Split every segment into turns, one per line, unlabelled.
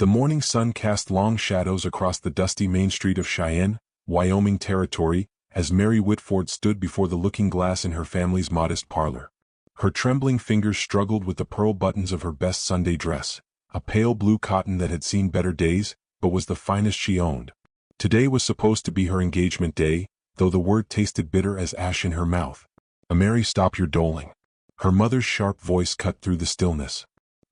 The morning sun cast long shadows across the dusty main street of Cheyenne, Wyoming territory, as Mary Whitford stood before the looking-glass in her family's modest parlor. Her trembling fingers struggled with the pearl buttons of her best Sunday dress, a pale blue cotton that had seen better days, but was the finest she owned. Today was supposed to be her engagement day, though the word tasted bitter as ash in her mouth. "Mary, stop your doling." Her mother's sharp voice cut through the stillness.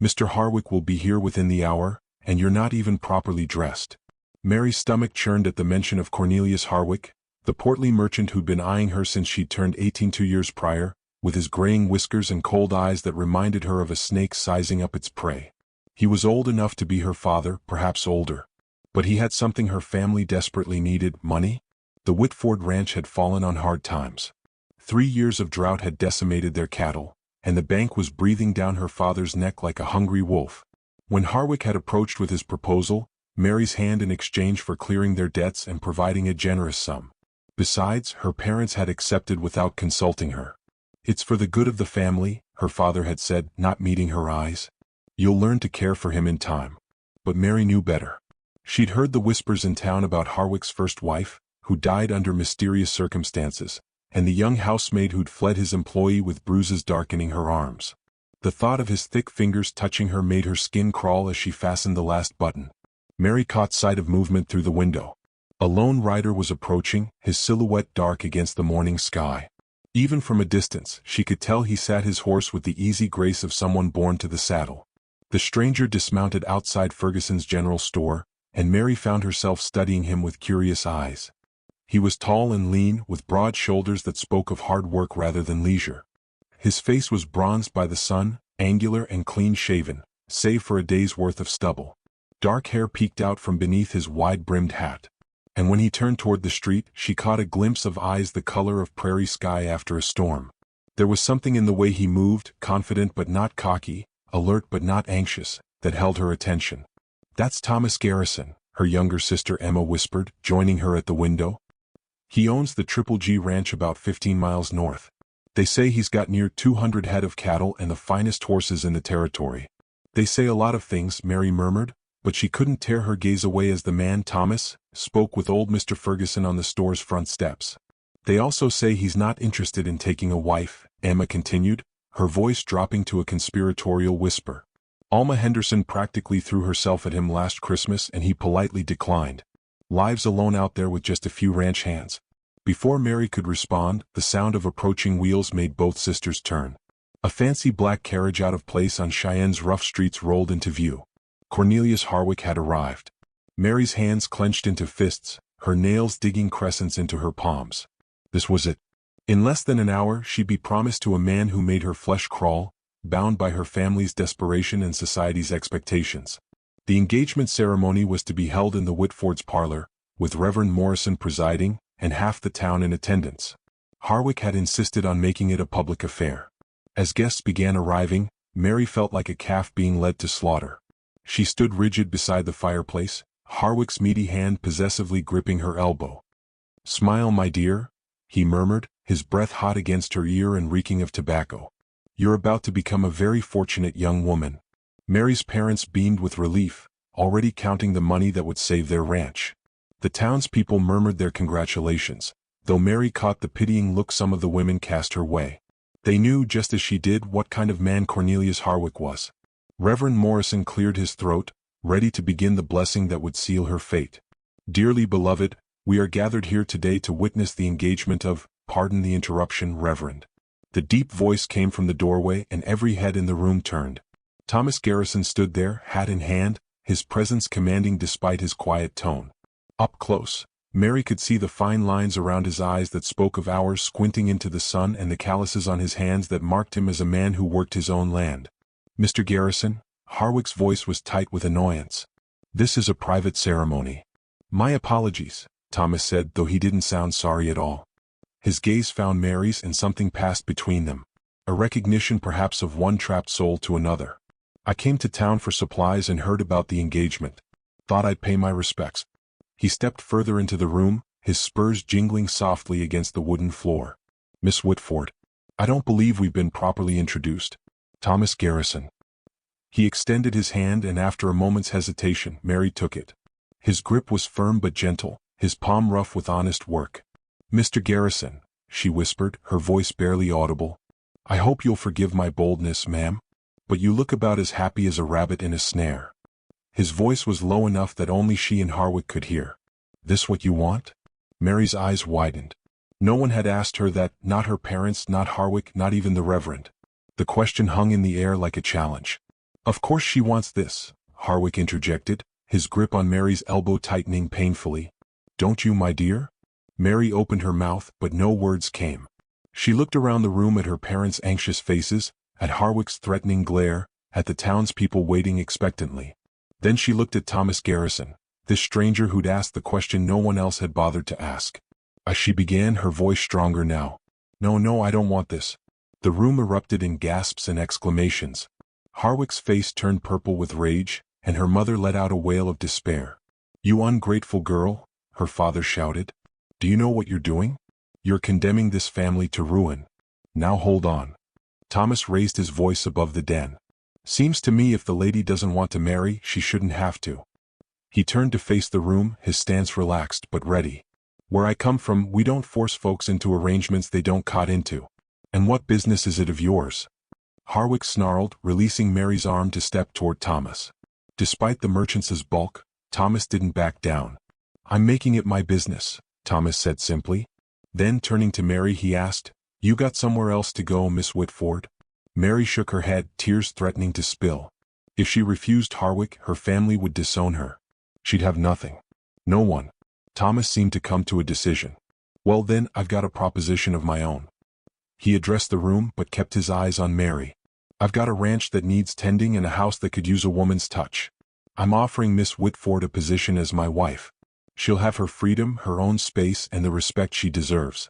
"Mr. Harwick will be here within the hour, and you're not even properly dressed." Mary's stomach churned at the mention of Cornelius Harwick, the portly merchant who'd been eyeing her since she'd turned 18 2 years prior, with his graying whiskers and cold eyes that reminded her of a snake sizing up its prey. He was old enough to be her father, perhaps older. But he had something her family desperately needed: money. The Whitford ranch had fallen on hard times. 3 years of drought had decimated their cattle, and the bank was breathing down her father's neck like a hungry wolf. When Harwick had approached with his proposal, Mary's hand in exchange for clearing their debts and providing a generous sum. Besides, her parents had accepted without consulting her. "It's for the good of the family," her father had said, not meeting her eyes. "You'll learn to care for him in time." But Mary knew better. She'd heard the whispers in town about Harwick's first wife, who died under mysterious circumstances, and the young housemaid who'd fled his employee with bruises darkening her arms. The thought of his thick fingers touching her made her skin crawl as she fastened the last button. Mary caught sight of movement through the window. A lone rider was approaching, his silhouette dark against the morning sky. Even from a distance, she could tell he sat his horse with the easy grace of someone born to the saddle. The stranger dismounted outside Ferguson's general store, and Mary found herself studying him with curious eyes. He was tall and lean, with broad shoulders that spoke of hard work rather than leisure. His face was bronzed by the sun, angular and clean-shaven, save for a day's worth of stubble. Dark hair peeked out from beneath his wide-brimmed hat. And when he turned toward the street, she caught a glimpse of eyes the color of prairie sky after a storm. There was something in the way he moved, confident but not cocky, alert but not anxious, that held her attention. "That's Thomas Garrison," her younger sister Emma whispered, joining her at the window. "He owns the Triple G Ranch about 15 miles north. They say he's got near 200 head of cattle and the finest horses in the territory." "They say a lot of things," Mary murmured, but she couldn't tear her gaze away as the man, Thomas, spoke with old Mr. Ferguson on the store's front steps. "They also say he's not interested in taking a wife," Emma continued, her voice dropping to a conspiratorial whisper. "Alma Henderson practically threw herself at him last Christmas and he politely declined. Lives alone out there with just a few ranch hands." Before Mary could respond, the sound of approaching wheels made both sisters turn. A fancy black carriage out of place on Cheyenne's rough streets rolled into view. Cornelius Harwick had arrived. Mary's hands clenched into fists, her nails digging crescents into her palms. This was it. In less than an hour she'd be promised to a man who made her flesh crawl, bound by her family's desperation and society's expectations. The engagement ceremony was to be held in the Whitford's parlor, with Reverend Morrison presiding, and half the town in attendance. Harwick had insisted on making it a public affair. As guests began arriving, Mary felt like a calf being led to slaughter. She stood rigid beside the fireplace, Harwick's meaty hand possessively gripping her elbow. "Smile, my dear," he murmured, his breath hot against her ear and reeking of tobacco. "You're about to become a very fortunate young woman." Mary's parents beamed with relief, already counting the money that would save their ranch. The townspeople murmured their congratulations, though Mary caught the pitying look some of the women cast her way. They knew, just as she did, what kind of man Cornelius Harwick was. Reverend Morrison cleared his throat, ready to begin the blessing that would seal her fate. "Dearly beloved, we are gathered here today to witness the engagement of," "Pardon the interruption, Reverend." The deep voice came from the doorway and every head in the room turned. Thomas Garrison stood there, hat in hand, his presence commanding despite his quiet tone. Up close, Mary could see the fine lines around his eyes that spoke of hours squinting into the sun and the calluses on his hands that marked him as a man who worked his own land. "Mr. Garrison," Harwick's voice was tight with annoyance. "This is a private ceremony." "My apologies," Thomas said, though he didn't sound sorry at all. His gaze found Mary's and something passed between them. A recognition perhaps of one trapped soul to another. "I came to town for supplies and heard about the engagement. Thought I'd pay my respects." He stepped further into the room, his spurs jingling softly against the wooden floor. "Miss Whitford, I don't believe we've been properly introduced." "Thomas Garrison." He extended his hand and after a moment's hesitation, Mary took it. His grip was firm but gentle, his palm rough with honest work. "Mr. Garrison," she whispered, her voice barely audible. "I hope you'll forgive my boldness, ma'am. But you look about as happy as a rabbit in a snare." His voice was low enough that only she and Harwick could hear. "This what you want?" Mary's eyes widened. No one had asked her that, not her parents, not Harwick, not even the Reverend. The question hung in the air like a challenge. "Of course she wants this," Harwick interjected, his grip on Mary's elbow tightening painfully. "Don't you, my dear?" Mary opened her mouth, but no words came. She looked around the room at her parents' anxious faces, at Harwick's threatening glare, at the townspeople waiting expectantly. Then she looked at Thomas Garrison, this stranger who'd asked the question no one else had bothered to ask. As she began, her voice stronger now. No, I don't want this." The room erupted in gasps and exclamations. Harwick's face turned purple with rage, and her mother let out a wail of despair. "You ungrateful girl," her father shouted. "Do you know what you're doing? You're condemning this family to ruin. Now hold on." Thomas raised his voice above the din. "Seems to me if the lady doesn't want to marry, she shouldn't have to." He turned to face the room, his stance relaxed but ready. "Where I come from, we don't force folks into arrangements they don't caught into. And what business is it of yours?" Harwick snarled, releasing Mary's arm to step toward Thomas. Despite the merchant's bulk, Thomas didn't back down. "I'm making it my business," Thomas said simply. Then turning to Mary he asked, "You got somewhere else to go, Miss Whitford?" Mary shook her head, tears threatening to spill. If she refused Harwick, her family would disown her. She'd have nothing. No one. Thomas seemed to come to a decision. "Well then, I've got a proposition of my own." He addressed the room but kept his eyes on Mary. "I've got a ranch that needs tending and a house that could use a woman's touch. I'm offering Miss Whitford a position as my wife. She'll have her freedom, her own space, and the respect she deserves."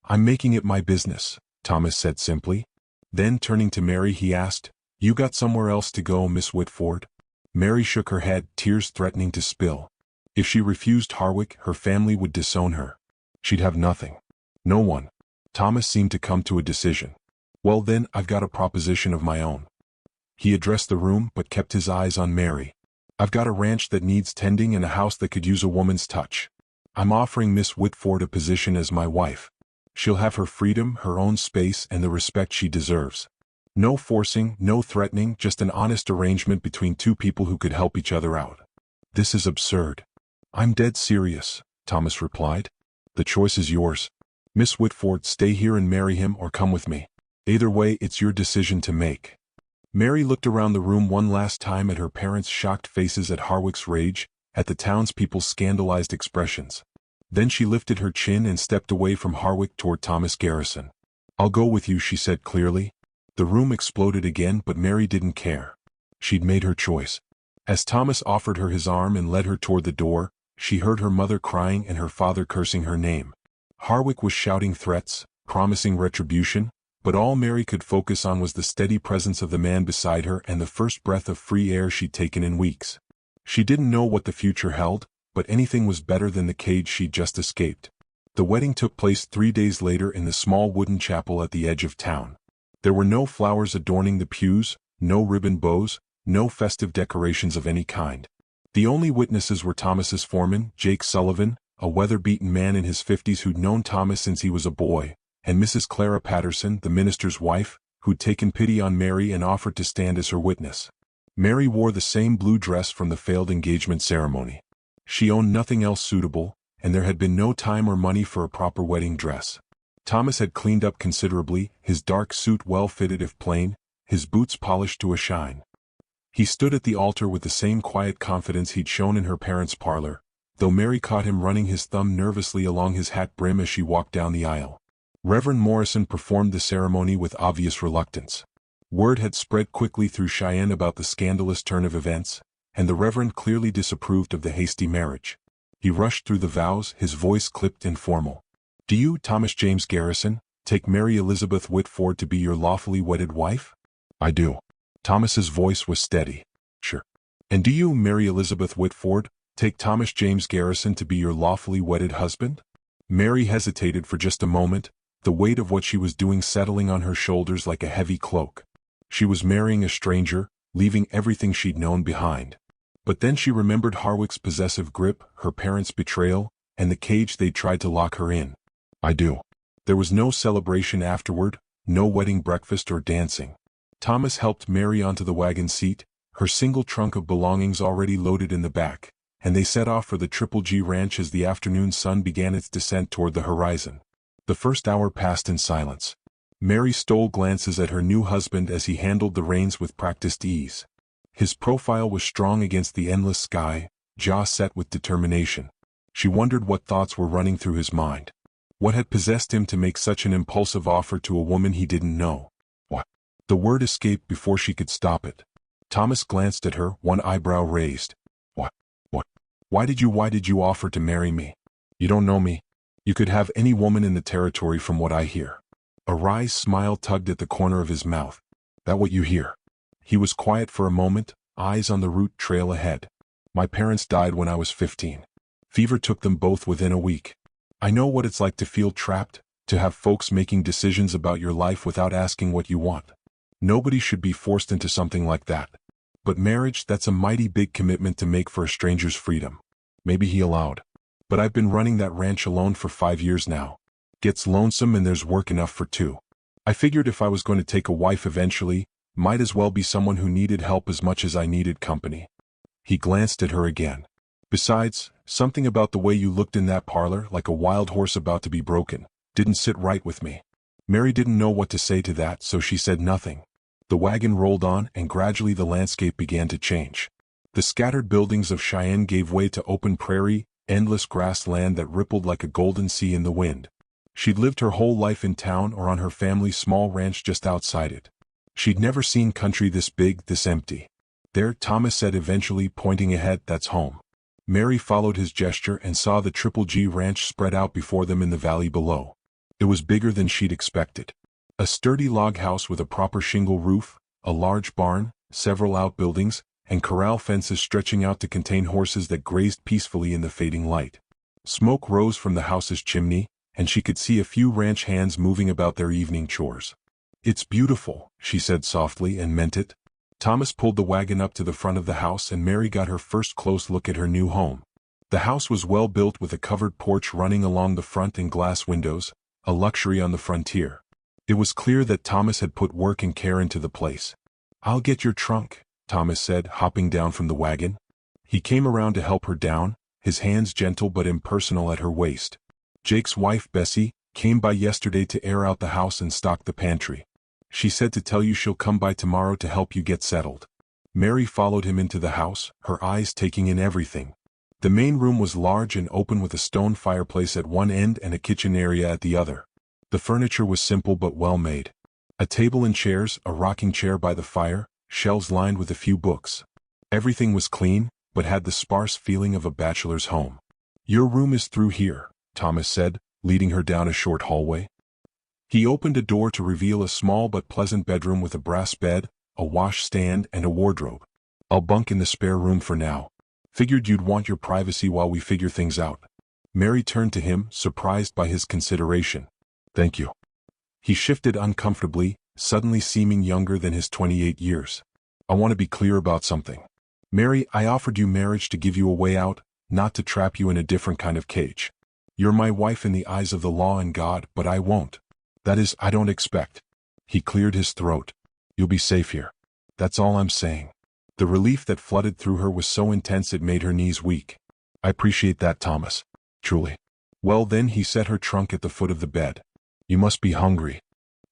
"I'm making it my business," Thomas said simply. Then turning to Mary he asked, "You got somewhere else to go, Miss Whitford?" Mary shook her head, tears threatening to spill. If she refused Harwick, her family would disown her. She'd have nothing. No one. Thomas seemed to come to a decision. "Well then, I've got a proposition of my own." He addressed the room but kept his eyes on Mary. "I've got a ranch that needs tending and a house that could use a woman's touch. I'm offering Miss Whitford a position as my wife. She'll have her freedom, her own space, and the respect she deserves. No forcing, no threatening, just an honest arrangement between two people who could help each other out." "This is absurd." "I'm dead serious," Thomas replied. "The choice is yours. Miss Whitford, stay here and marry him or come with me. Either way, it's your decision to make." Mary looked around the room one last time at her parents' shocked faces, at Harwick's rage, at the townspeople's scandalized expressions. Then she lifted her chin and stepped away from Harwick toward Thomas Garrison. "I'll go with you," she said clearly. The room exploded again, but Mary didn't care. She'd made her choice. As Thomas offered her his arm and led her toward the door, she heard her mother crying and her father cursing her name. Harwick was shouting threats, promising retribution, but all Mary could focus on was the steady presence of the man beside her and the first breath of free air she'd taken in weeks. She didn't know what the future held, but anything was better than the cage she'd just escaped. The wedding took place 3 days later in the small wooden chapel at the edge of town. There were no flowers adorning the pews, no ribbon bows, no festive decorations of any kind. The only witnesses were Thomas's foreman, Jake Sullivan, a weather-beaten man in his 50s who'd known Thomas since he was a boy, and Mrs. Clara Patterson, the minister's wife, who'd taken pity on Mary and offered to stand as her witness. Mary wore the same blue dress from the failed engagement ceremony. She owned nothing else suitable, and there had been no time or money for a proper wedding dress. Thomas had cleaned up considerably, his dark suit well-fitted if plain, his boots polished to a shine. He stood at the altar with the same quiet confidence he'd shown in her parents' parlor, though Mary caught him running his thumb nervously along his hat brim as she walked down the aisle. Reverend Morrison performed the ceremony with obvious reluctance. Word had spread quickly through Cheyenne about the scandalous turn of events, and the Reverend clearly disapproved of the hasty marriage. He rushed through the vows, his voice clipped and formal. "Do you, Thomas James Garrison, take Mary Elizabeth Whitford to be your lawfully wedded wife?" "I do." Thomas's voice was steady. "Sure." "And do you, Mary Elizabeth Whitford, take Thomas James Garrison to be your lawfully wedded husband?" Mary hesitated for just a moment, the weight of what she was doing settling on her shoulders like a heavy cloak. She was marrying a stranger, leaving everything she'd known behind. But then she remembered Harwick's possessive grip, her parents' betrayal, and the cage they'd tried to lock her in. I do. There was no celebration afterward, no wedding breakfast or dancing. Thomas helped Mary onto the wagon seat, her single trunk of belongings already loaded in the back, and they set off for the Triple G Ranch as the afternoon sun began its descent toward the horizon. The first hour passed in silence. Mary stole glances at her new husband as he handled the reins with practiced ease. His profile was strong against the endless sky, jaw set with determination. She wondered what thoughts were running through his mind. What had possessed him to make such an impulsive offer to a woman he didn't know? What? The word escaped before she could stop it. Thomas glanced at her, one eyebrow raised. What? Why did you offer to marry me? You don't know me. You could have any woman in the territory from what I hear. A wry smile tugged at the corner of his mouth. That what you hear? He was quiet for a moment, eyes on the route trail ahead. My parents died when I was 15. Fever took them both within a week. I know what it's like to feel trapped, to have folks making decisions about your life without asking what you want. Nobody should be forced into something like that. But marriage, that's a mighty big commitment to make for a stranger's freedom. Maybe he allowed. But I've been running that ranch alone for 5 years now. Gets lonesome and there's work enough for two. I figured if I was going to take a wife eventually, might as well be someone who needed help as much as I needed company. He glanced at her again. Besides, something about the way you looked in that parlor, like a wild horse about to be broken, didn't sit right with me. Mary didn't know what to say to that, so she said nothing. The wagon rolled on, and gradually the landscape began to change. The scattered buildings of Cheyenne gave way to open prairie, endless grassland that rippled like a golden sea in the wind. She'd lived her whole life in town or on her family's small ranch just outside it. She'd never seen country this big, this empty. There, Thomas said eventually, pointing ahead, that's home. Mary followed his gesture and saw the Triple G Ranch spread out before them in the valley below. It was bigger than she'd expected. A sturdy log house with a proper shingle roof, a large barn, several outbuildings, and corral fences stretching out to contain horses that grazed peacefully in the fading light. Smoke rose from the house's chimney, and she could see a few ranch hands moving about their evening chores. It's beautiful, she said softly, and meant it. Thomas pulled the wagon up to the front of the house and Mary got her first close look at her new home. The house was well built with a covered porch running along the front and glass windows, a luxury on the frontier. It was clear that Thomas had put work and care into the place. I'll get your trunk, Thomas said, hopping down from the wagon. He came around to help her down, his hands gentle but impersonal at her waist. Jake's wife, Bessie, came by yesterday to air out the house and stock the pantry. She said to tell you she'll come by tomorrow to help you get settled. Mary followed him into the house, her eyes taking in everything. The main room was large and open with a stone fireplace at one end and a kitchen area at the other. The furniture was simple but well made. A table and chairs, a rocking chair by the fire, shelves lined with a few books. Everything was clean, but had the sparse feeling of a bachelor's home. Your room is through here, Thomas said, leading her down a short hallway. He opened a door to reveal a small but pleasant bedroom with a brass bed, a washstand, and a wardrobe. I'll bunk in the spare room for now. Figured you'd want your privacy while we figure things out. Mary turned to him, surprised by his consideration. Thank you. He shifted uncomfortably, suddenly seeming younger than his 28 years. I want to be clear about something. Mary, I offered you marriage to give you a way out, not to trap you in a different kind of cage. You're my wife in the eyes of the law and God, but I won't. That is, I don't expect. He cleared his throat. You'll be safe here. That's all I'm saying. The relief that flooded through her was so intense it made her knees weak. I appreciate that, Thomas. Truly. Well then, he set her trunk at the foot of the bed. You must be hungry.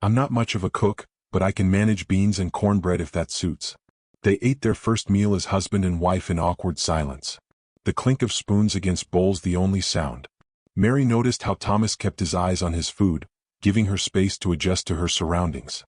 I'm not much of a cook, but I can manage beans and cornbread if that suits. They ate their first meal as husband and wife in awkward silence. The clink of spoons against bowls the only sound. Mary noticed how Thomas kept his eyes on his food, giving her space to adjust to her surroundings.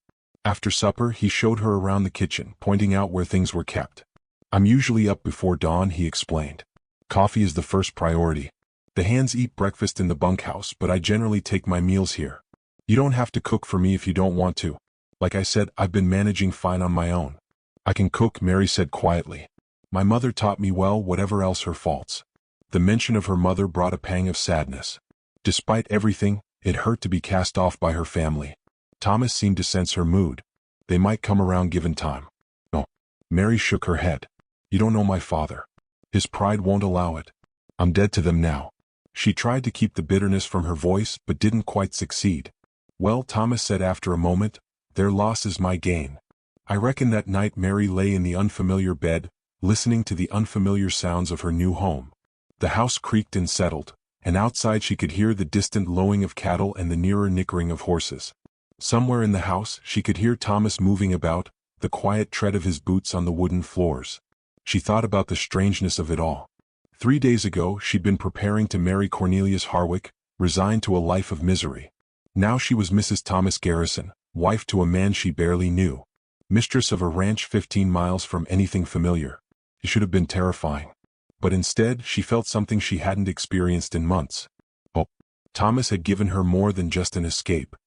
After supper, he showed her around the kitchen, pointing out where things were kept. I'm usually up before dawn, he explained. Coffee is the first priority. The hands eat breakfast in the bunkhouse, but I generally take my meals here. You don't have to cook for me if you don't want to. Like I said, I've been managing fine on my own. I can cook, Mary said quietly. My mother taught me well, whatever else her faults. The mention of her mother brought a pang of sadness. Despite everything, it hurt to be cast off by her family. Thomas seemed to sense her mood. They might come around given time. No. Mary shook her head. You don't know my father. His pride won't allow it. I'm dead to them now. She tried to keep the bitterness from her voice but didn't quite succeed. Well, Thomas said after a moment, their loss is my gain. I reckon that night Mary lay in the unfamiliar bed, listening to the unfamiliar sounds of her new home. The house creaked and settled, and outside she could hear the distant lowing of cattle and the nearer nickering of horses. Somewhere in the house she could hear Thomas moving about, the quiet tread of his boots on the wooden floors. She thought about the strangeness of it all. 3 days ago she'd been preparing to marry Cornelius Harwick, resigned to a life of misery. Now she was Mrs. Thomas Garrison, wife to a man she barely knew. Mistress of a ranch 15 miles from anything familiar. It should have been terrifying. But instead she felt something she hadn't experienced in months. Oh, Thomas had given her more than just an escape.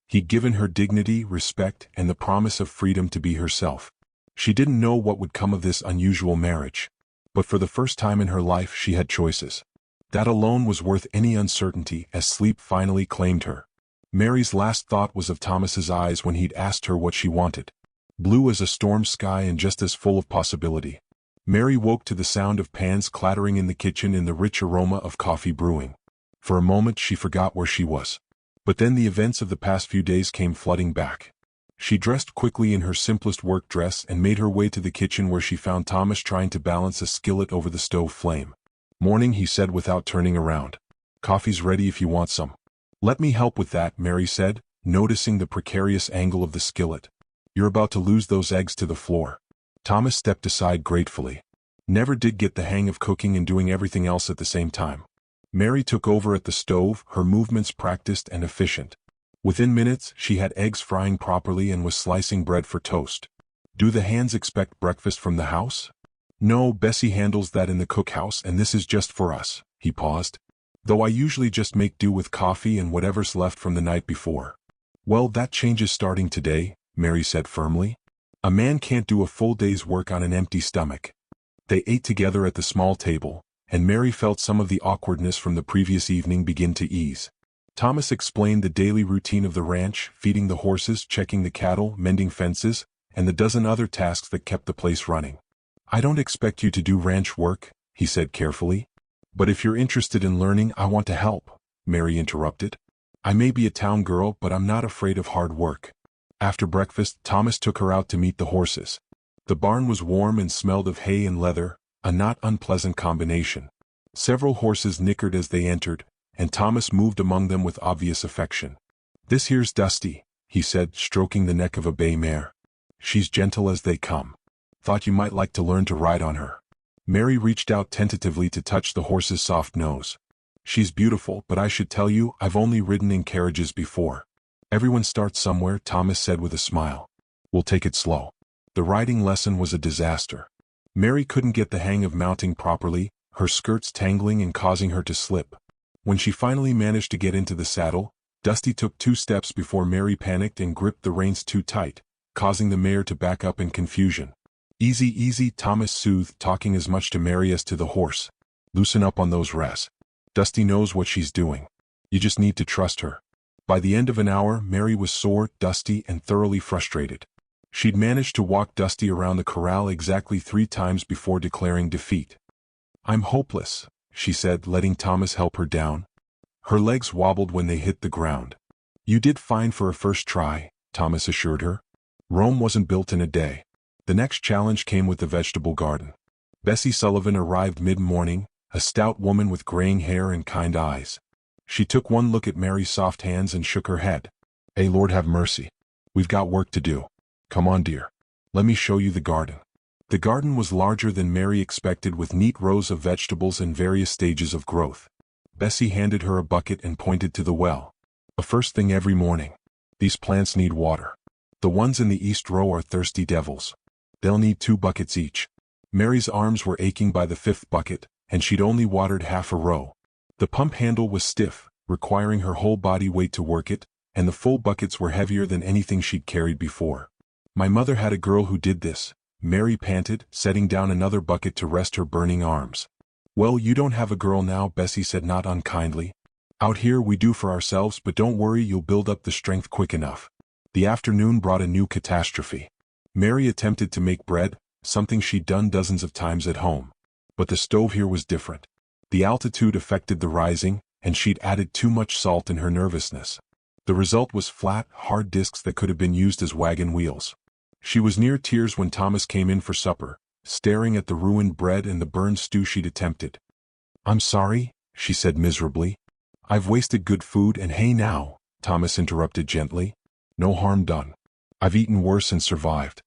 He'd given her dignity, respect, and the promise of freedom to be herself. She didn't know what would come of this unusual marriage. But for the first time in her life she had choices. That alone was worth any uncertainty as sleep finally claimed her. Mary's last thought was of Thomas's eyes when he'd asked her what she wanted. Blue as a storm sky and just as full of possibility. Mary woke to the sound of pans clattering in the kitchen and the rich aroma of coffee brewing. For a moment she forgot where she was. But then the events of the past few days came flooding back. She dressed quickly in her simplest work dress and made her way to the kitchen where she found Thomas trying to balance a skillet over the stove flame. "Morning," he said without turning around. "Coffee's ready if you want some." "Let me help with that," Mary said, noticing the precarious angle of the skillet. "You're about to lose those eggs to the floor." Thomas stepped aside gratefully. Never did get the hang of cooking and doing everything else at the same time. Mary took over at the stove, her movements practiced and efficient. Within minutes, she had eggs frying properly and was slicing bread for toast. "Do the hands expect breakfast from the house?" "No, Bessie handles that in the cookhouse and this is just for us." He paused. "Though I usually just make do with coffee and whatever's left from the night before." "Well, that changes starting today," Mary said firmly. "A man can't do a full day's work on an empty stomach." They ate together at the small table, and Mary felt some of the awkwardness from the previous evening begin to ease. Thomas explained the daily routine of the ranch, feeding the horses, checking the cattle, mending fences, and the dozen other tasks that kept the place running. "I don't expect you to do ranch work," he said carefully. "But if you're interested in learning, I want to help," Mary interrupted. "I may be a town girl, but I'm not afraid of hard work." After breakfast, Thomas took her out to meet the horses. The barn was warm and smelled of hay and leather, a not unpleasant combination. Several horses nickered as they entered, and Thomas moved among them with obvious affection. "This here's Dusty," he said, stroking the neck of a bay mare. "She's gentle as they come. Thought you might like to learn to ride on her." Mary reached out tentatively to touch the horse's soft nose. "She's beautiful, but I should tell you, I've only ridden in carriages before." "Everyone starts somewhere," Thomas said with a smile. "We'll take it slow." The riding lesson was a disaster. Mary couldn't get the hang of mounting properly, her skirts tangling and causing her to slip. When she finally managed to get into the saddle, Dusty took 2 steps before Mary panicked and gripped the reins too tight, causing the mare to back up in confusion. "Easy, easy," Thomas soothed, talking as much to Mary as to the horse. "Loosen up on those reins. Dusty knows what she's doing. You just need to trust her." By the end of an hour, Mary was sore, dusty, and thoroughly frustrated. She'd managed to walk Dusty around the corral exactly 3 times before declaring defeat. "I'm hopeless," she said, letting Thomas help her down. Her legs wobbled when they hit the ground. "You did fine for a first try," Thomas assured her. Rome wasn't built in a day. The next challenge came with the vegetable garden. Bessie Sullivan arrived mid-morning, a stout woman with graying hair and kind eyes. She took one look at Mary's soft hands and shook her head. "Hey, Lord have mercy. We've got work to do. Come on, dear. Let me show you the garden." The garden was larger than Mary expected, with neat rows of vegetables in various stages of growth. Bessie handed her a bucket and pointed to the well. "A first thing every morning. These plants need water. The ones in the east row are thirsty devils. They'll need 2 buckets each." Mary's arms were aching by the 5th bucket, and she'd only watered half a row. The pump handle was stiff, requiring her whole body weight to work it, and the full buckets were heavier than anything she'd carried before. "My mother had a girl who did this," Mary panted, setting down another bucket to rest her burning arms. "Well, you don't have a girl now," Bessie said not unkindly. "Out here we do for ourselves, but don't worry, you'll build up the strength quick enough." The afternoon brought a new catastrophe. Mary attempted to make bread, something she'd done dozens of times at home. But the stove here was different. The altitude affected the rising, and she'd added too much salt in her nervousness. The result was flat, hard discs that could have been used as wagon wheels. She was near tears when Thomas came in for supper, staring at the ruined bread and the burned stew she'd attempted. "I'm sorry," she said miserably. "I've wasted good food and hey now," Thomas interrupted gently. "No harm done. I've eaten worse and survived."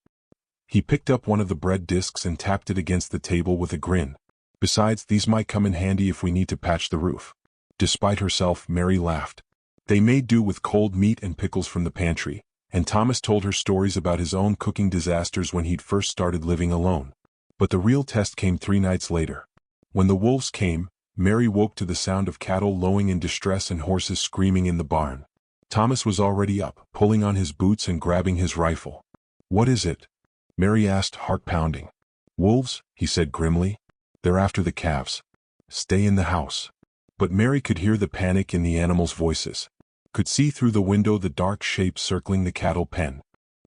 He picked up one of the bread discs and tapped it against the table with a grin. "Besides, these might come in handy if we need to patch the roof." Despite herself, Mary laughed. They made do with cold meat and pickles from the pantry, and Thomas told her stories about his own cooking disasters when he'd first started living alone. But the real test came 3 nights later. When the wolves came, Mary woke to the sound of cattle lowing in distress and horses screaming in the barn. Thomas was already up, pulling on his boots and grabbing his rifle. "What is it?" Mary asked, heart pounding. "Wolves," he said grimly. "They're after the calves. Stay in the house." But Mary could hear the panic in the animals' voices, could see through the window the dark shapes circling the cattle pen.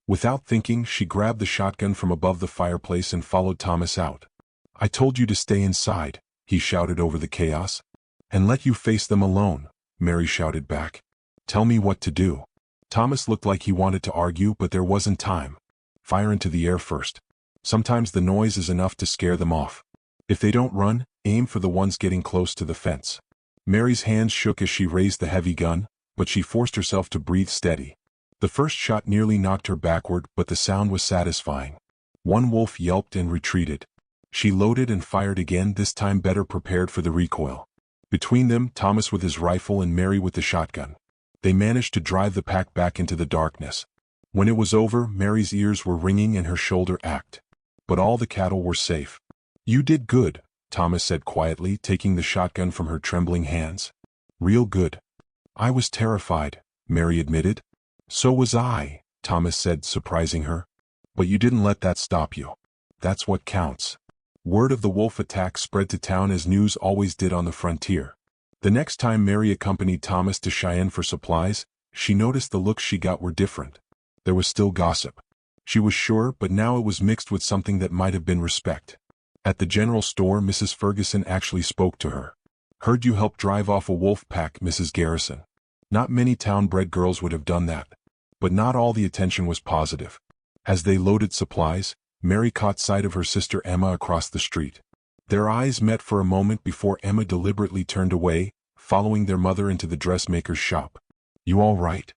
Without thinking, she grabbed the shotgun from above the fireplace and followed Thomas out. "I told you to stay inside," he shouted over the chaos. "And let you face them alone," Mary shouted back. "Tell me what to do." Thomas looked like he wanted to argue, but there wasn't time. "Fire into the air first. Sometimes the noise is enough to scare them off. If they don't run, aim for the ones getting close to the fence." Mary's hands shook as she raised the heavy gun, but she forced herself to breathe steady. The first shot nearly knocked her backward, but the sound was satisfying. One wolf yelped and retreated. She loaded and fired again, this time better prepared for the recoil. Between them, Thomas with his rifle and Mary with the shotgun. They managed to drive the pack back into the darkness. When it was over, Mary's ears were ringing and her shoulder ached. But all the cattle were safe. "You did good," Thomas said quietly, taking the shotgun from her trembling hands. "Real good." "I was terrified," Mary admitted. "So was I," Thomas said, surprising her. "But you didn't let that stop you. That's what counts." Word of the wolf attack spread to town as news always did on the frontier. The next time Mary accompanied Thomas to Cheyenne for supplies, she noticed the looks she got were different. There was still gossip. She was sure, but now it was mixed with something that might have been respect. At the general store, Mrs. Ferguson actually spoke to her. "Heard you helped drive off a wolf pack, Mrs. Garrison." Not many town-bred girls would have done that. But not all the attention was positive. As they loaded supplies, Mary caught sight of her sister Emma across the street. Their eyes met for a moment before Emma deliberately turned away, following their mother into the dressmaker's shop. "You all right?"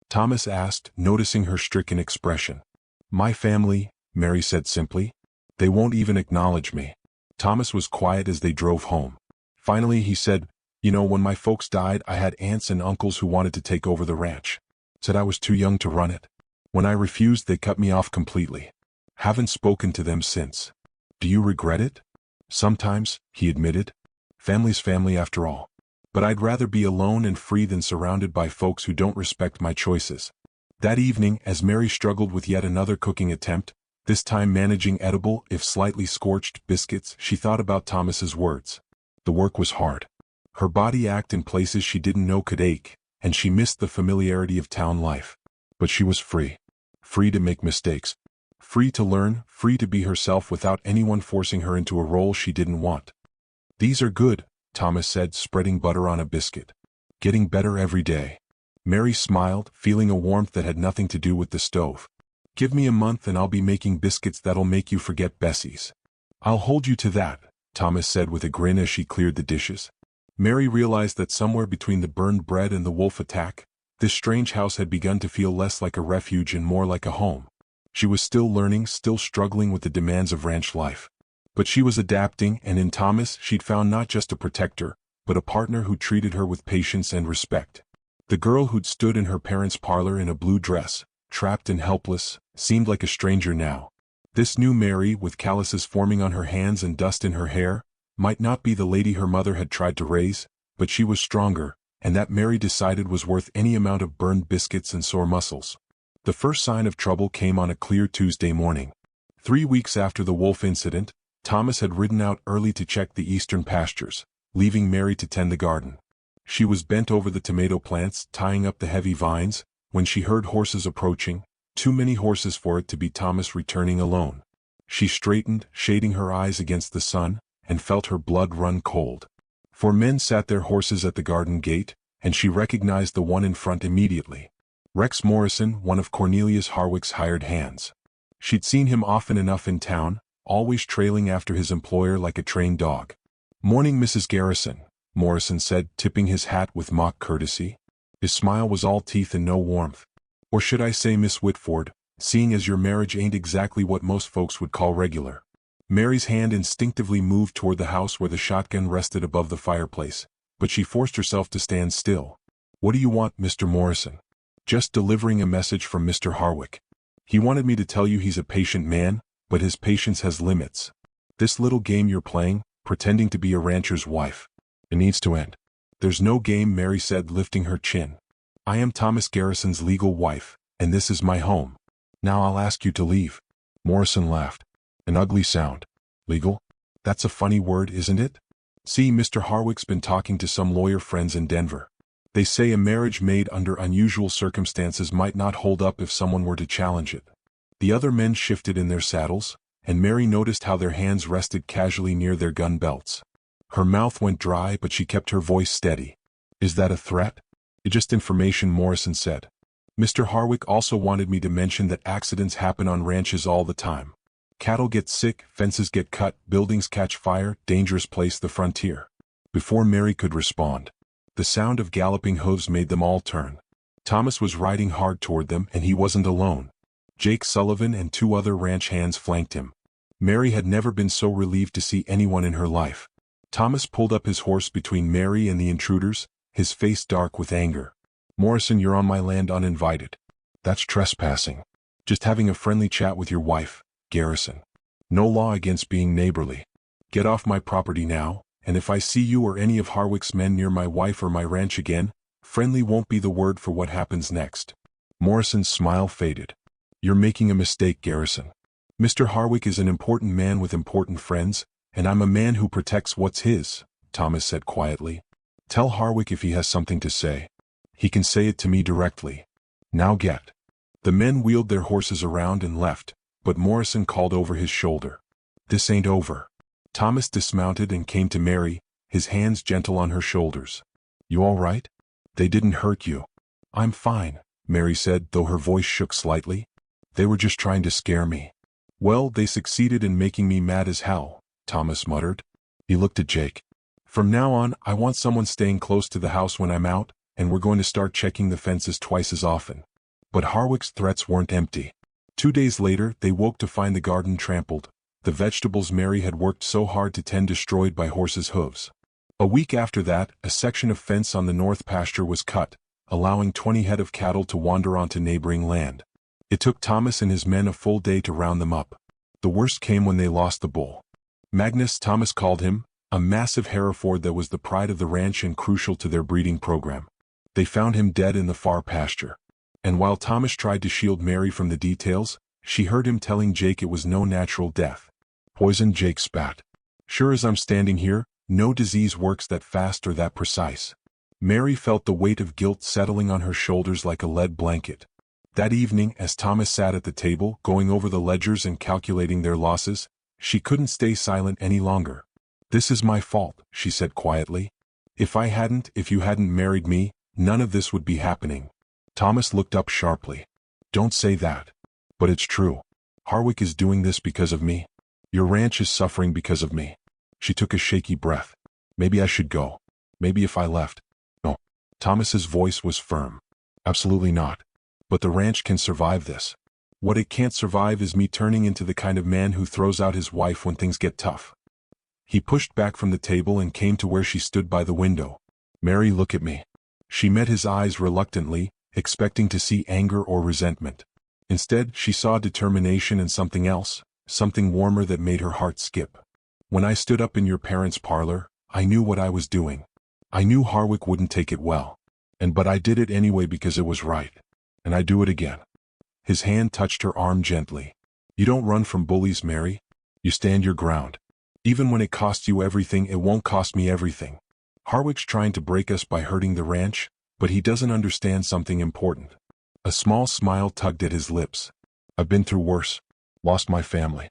Thomas asked, noticing her stricken expression. "My family," Mary said simply. "They won't even acknowledge me." Thomas was quiet as they drove home. Finally he said, "You know, when my folks died, I had aunts and uncles who wanted to take over the ranch. Said I was too young to run it. When I refused, they cut me off completely. Haven't spoken to them since." "Do you regret it?" "Sometimes," he admitted. "Family's family after all. But I'd rather be alone and free than surrounded by folks who don't respect my choices." That evening, as Mary struggled with yet another cooking attempt, this time managing edible, if slightly scorched, biscuits, she thought about Thomas's words. The work was hard. Her body ached in places she didn't know could ache, and she missed the familiarity of town life. But she was free. Free to make mistakes. Free to learn, free to be herself without anyone forcing her into a role she didn't want. "These are good," Thomas said, spreading butter on a biscuit. "Getting better every day." Mary smiled, feeling a warmth that had nothing to do with the stove. "Give me a month and I'll be making biscuits that'll make you forget Bessie's." "I'll hold you to that," Thomas said with a grin as she cleared the dishes. Mary realized that somewhere between the burned bread and the wolf attack, this strange house had begun to feel less like a refuge and more like a home. She was still learning, still struggling with the demands of ranch life. But she was adapting, and in Thomas she'd found not just a protector, but a partner who treated her with patience and respect. The girl who'd stood in her parents' parlor in a blue dress, trapped and helpless, seemed like a stranger now. This new Mary, with calluses forming on her hands and dust in her hair, might not be the lady her mother had tried to raise, but she was stronger, and that Mary decided was worth any amount of burned biscuits and sore muscles. The first sign of trouble came on a clear Tuesday morning. 3 weeks after the wolf incident, Thomas had ridden out early to check the eastern pastures, leaving Mary to tend the garden. She was bent over the tomato plants, tying up the heavy vines, when she heard horses approaching, too many horses for it to be Thomas returning alone. She straightened, shading her eyes against the sun, and felt her blood run cold. 4 men sat their horses at the garden gate, and she recognized the one in front immediately. Rex Morrison, one of Cornelius Harwick's hired hands. She'd seen him often enough in town, always trailing after his employer like a trained dog. "Morning, Mrs. Garrison," Morrison said, tipping his hat with mock courtesy. His smile was all teeth and no warmth. "Or should I say Miss Whitford, seeing as your marriage ain't exactly what most folks would call regular." Mary's hand instinctively moved toward the house where the shotgun rested above the fireplace, but she forced herself to stand still. "What do you want, Mr. Morrison?" "Just delivering a message from Mr. Harwick. He wanted me to tell you he's a patient man, but his patience has limits. This little game you're playing, pretending to be a rancher's wife, it needs to end." "There's no game," Mary said, lifting her chin. "I am Thomas Garrison's legal wife, and this is my home. Now I'll ask you to leave." Morrison laughed. "An ugly sound. Legal? That's a funny word, isn't it? See, Mr. Harwick's been talking to some lawyer friends in Denver. They say a marriage made under unusual circumstances might not hold up if someone were to challenge it." The other men shifted in their saddles, and Mary noticed how their hands rested casually near their gun belts. Her mouth went dry, but she kept her voice steady. "Is that a threat?" "It's just information," Morrison said. "Mr. Harwick also wanted me to mention that accidents happen on ranches all the time. Cattle get sick, fences get cut, buildings catch fire, dangerous place the frontier." Before Mary could respond, the sound of galloping hooves made them all turn. Thomas was riding hard toward them, and he wasn't alone. Jake Sullivan and 2 other ranch hands flanked him. Mary had never been so relieved to see anyone in her life. Thomas pulled up his horse between Mary and the intruders, his face dark with anger. "Morrison, you're on my land uninvited. That's trespassing. Just having a friendly chat with your wife, Garrison. No law against being neighborly. Get off my property now, and if I see you or any of Harwick's men near my wife or my ranch again, friendly won't be the word for what happens next." Morrison's smile faded. "You're making a mistake, Garrison. Mr. Harwick is an important man with important friends, and I'm a man who protects what's his," Thomas said quietly. "Tell Harwick if he has something to say. He can say it to me directly. Now get." The men wheeled their horses around and left, but Morrison called over his shoulder, "This ain't over." Thomas dismounted and came to Mary, his hands gentle on her shoulders. "You all right? They didn't hurt you?" "I'm fine," Mary said, though her voice shook slightly. "They were just trying to scare me." "Well, they succeeded in making me mad as hell," Thomas muttered. He looked at Jake. "From now on, I want someone staying close to the house when I'm out, and we're going to start checking the fences twice as often." But Harwick's threats weren't empty. 2 days later, they woke to find the garden trampled, the vegetables Mary had worked so hard to tend destroyed by horses' hooves. A week after that, a section of fence on the north pasture was cut, allowing 20 head of cattle to wander onto neighboring land. It took Thomas and his men a full day to round them up. The worst came when they lost the bull. Magnus, Thomas called him, a massive Hereford that was the pride of the ranch and crucial to their breeding program. They found him dead in the far pasture. And while Thomas tried to shield Mary from the details, she heard him telling Jake it was no natural death. "Poison," Jake spat. "Sure as I'm standing here, no disease works that fast or that precise." Mary felt the weight of guilt settling on her shoulders like a lead blanket. That evening, as Thomas sat at the table, going over the ledgers and calculating their losses, she couldn't stay silent any longer. "This is my fault," she said quietly. If you hadn't married me, none of this would be happening." Thomas looked up sharply. "Don't say that." "But it's true. Harwick is doing this because of me. Your ranch is suffering because of me." She took a shaky breath. "Maybe I should go. Maybe if I left." "No." Thomas's voice was firm. "Absolutely not. But the ranch can survive this. What it can't survive is me turning into the kind of man who throws out his wife when things get tough." He pushed back from the table and came to where she stood by the window. "Mary, look at me." She met his eyes reluctantly, expecting to see anger or resentment. Instead, she saw determination and something else, something warmer that made her heart skip. "When I stood up in your parents' parlor, I knew what I was doing. I knew Harwick wouldn't take it well. But I did it anyway because it was right. And I do it again." His hand touched her arm gently. "You don't run from bullies, Mary. You stand your ground. Even when it costs you everything, it won't cost me everything. Harwick's trying to break us by hurting the ranch, but he doesn't understand something important." A small smile tugged at his lips. "I've been through worse. Lost my family.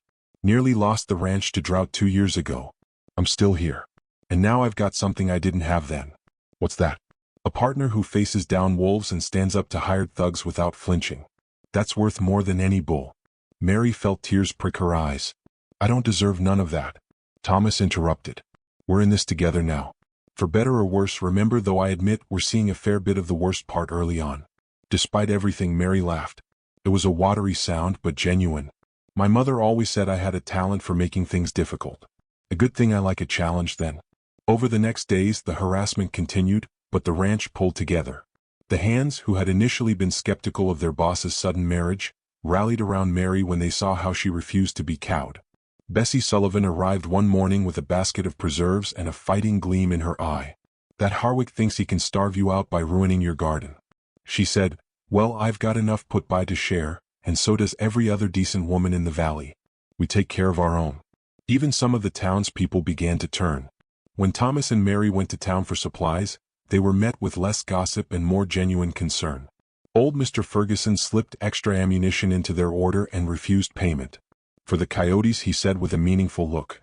Nearly lost the ranch to drought 2 years ago. I'm still here. And now I've got something I didn't have then. What's that? A partner who faces down wolves and stands up to hired thugs without flinching. That's worth more than any bull. Mary felt tears prick her eyes. I don't deserve none of that. Thomas interrupted. We're in this together now. For better or worse, remember, though I admit we're seeing a fair bit of the worst part early on. Despite everything, Mary laughed. It was a watery sound, but genuine. My mother always said I had a talent for making things difficult. A good thing I like a challenge then. Over the next days the harassment continued, but the ranch pulled together. The hands, who had initially been skeptical of their boss's sudden marriage, rallied around Mary when they saw how she refused to be cowed. Bessie Sullivan arrived one morning with a basket of preserves and a fighting gleam in her eye. That Harwick thinks he can starve you out by ruining your garden. She said, well, I've got enough put by to share, and so does every other decent woman in the valley. We take care of our own. Even some of the townspeople began to turn. When Thomas and Mary went to town for supplies, they were met with less gossip and more genuine concern. Old Mr. Ferguson slipped extra ammunition into their order and refused payment. For the coyotes, he said with a meaningful look.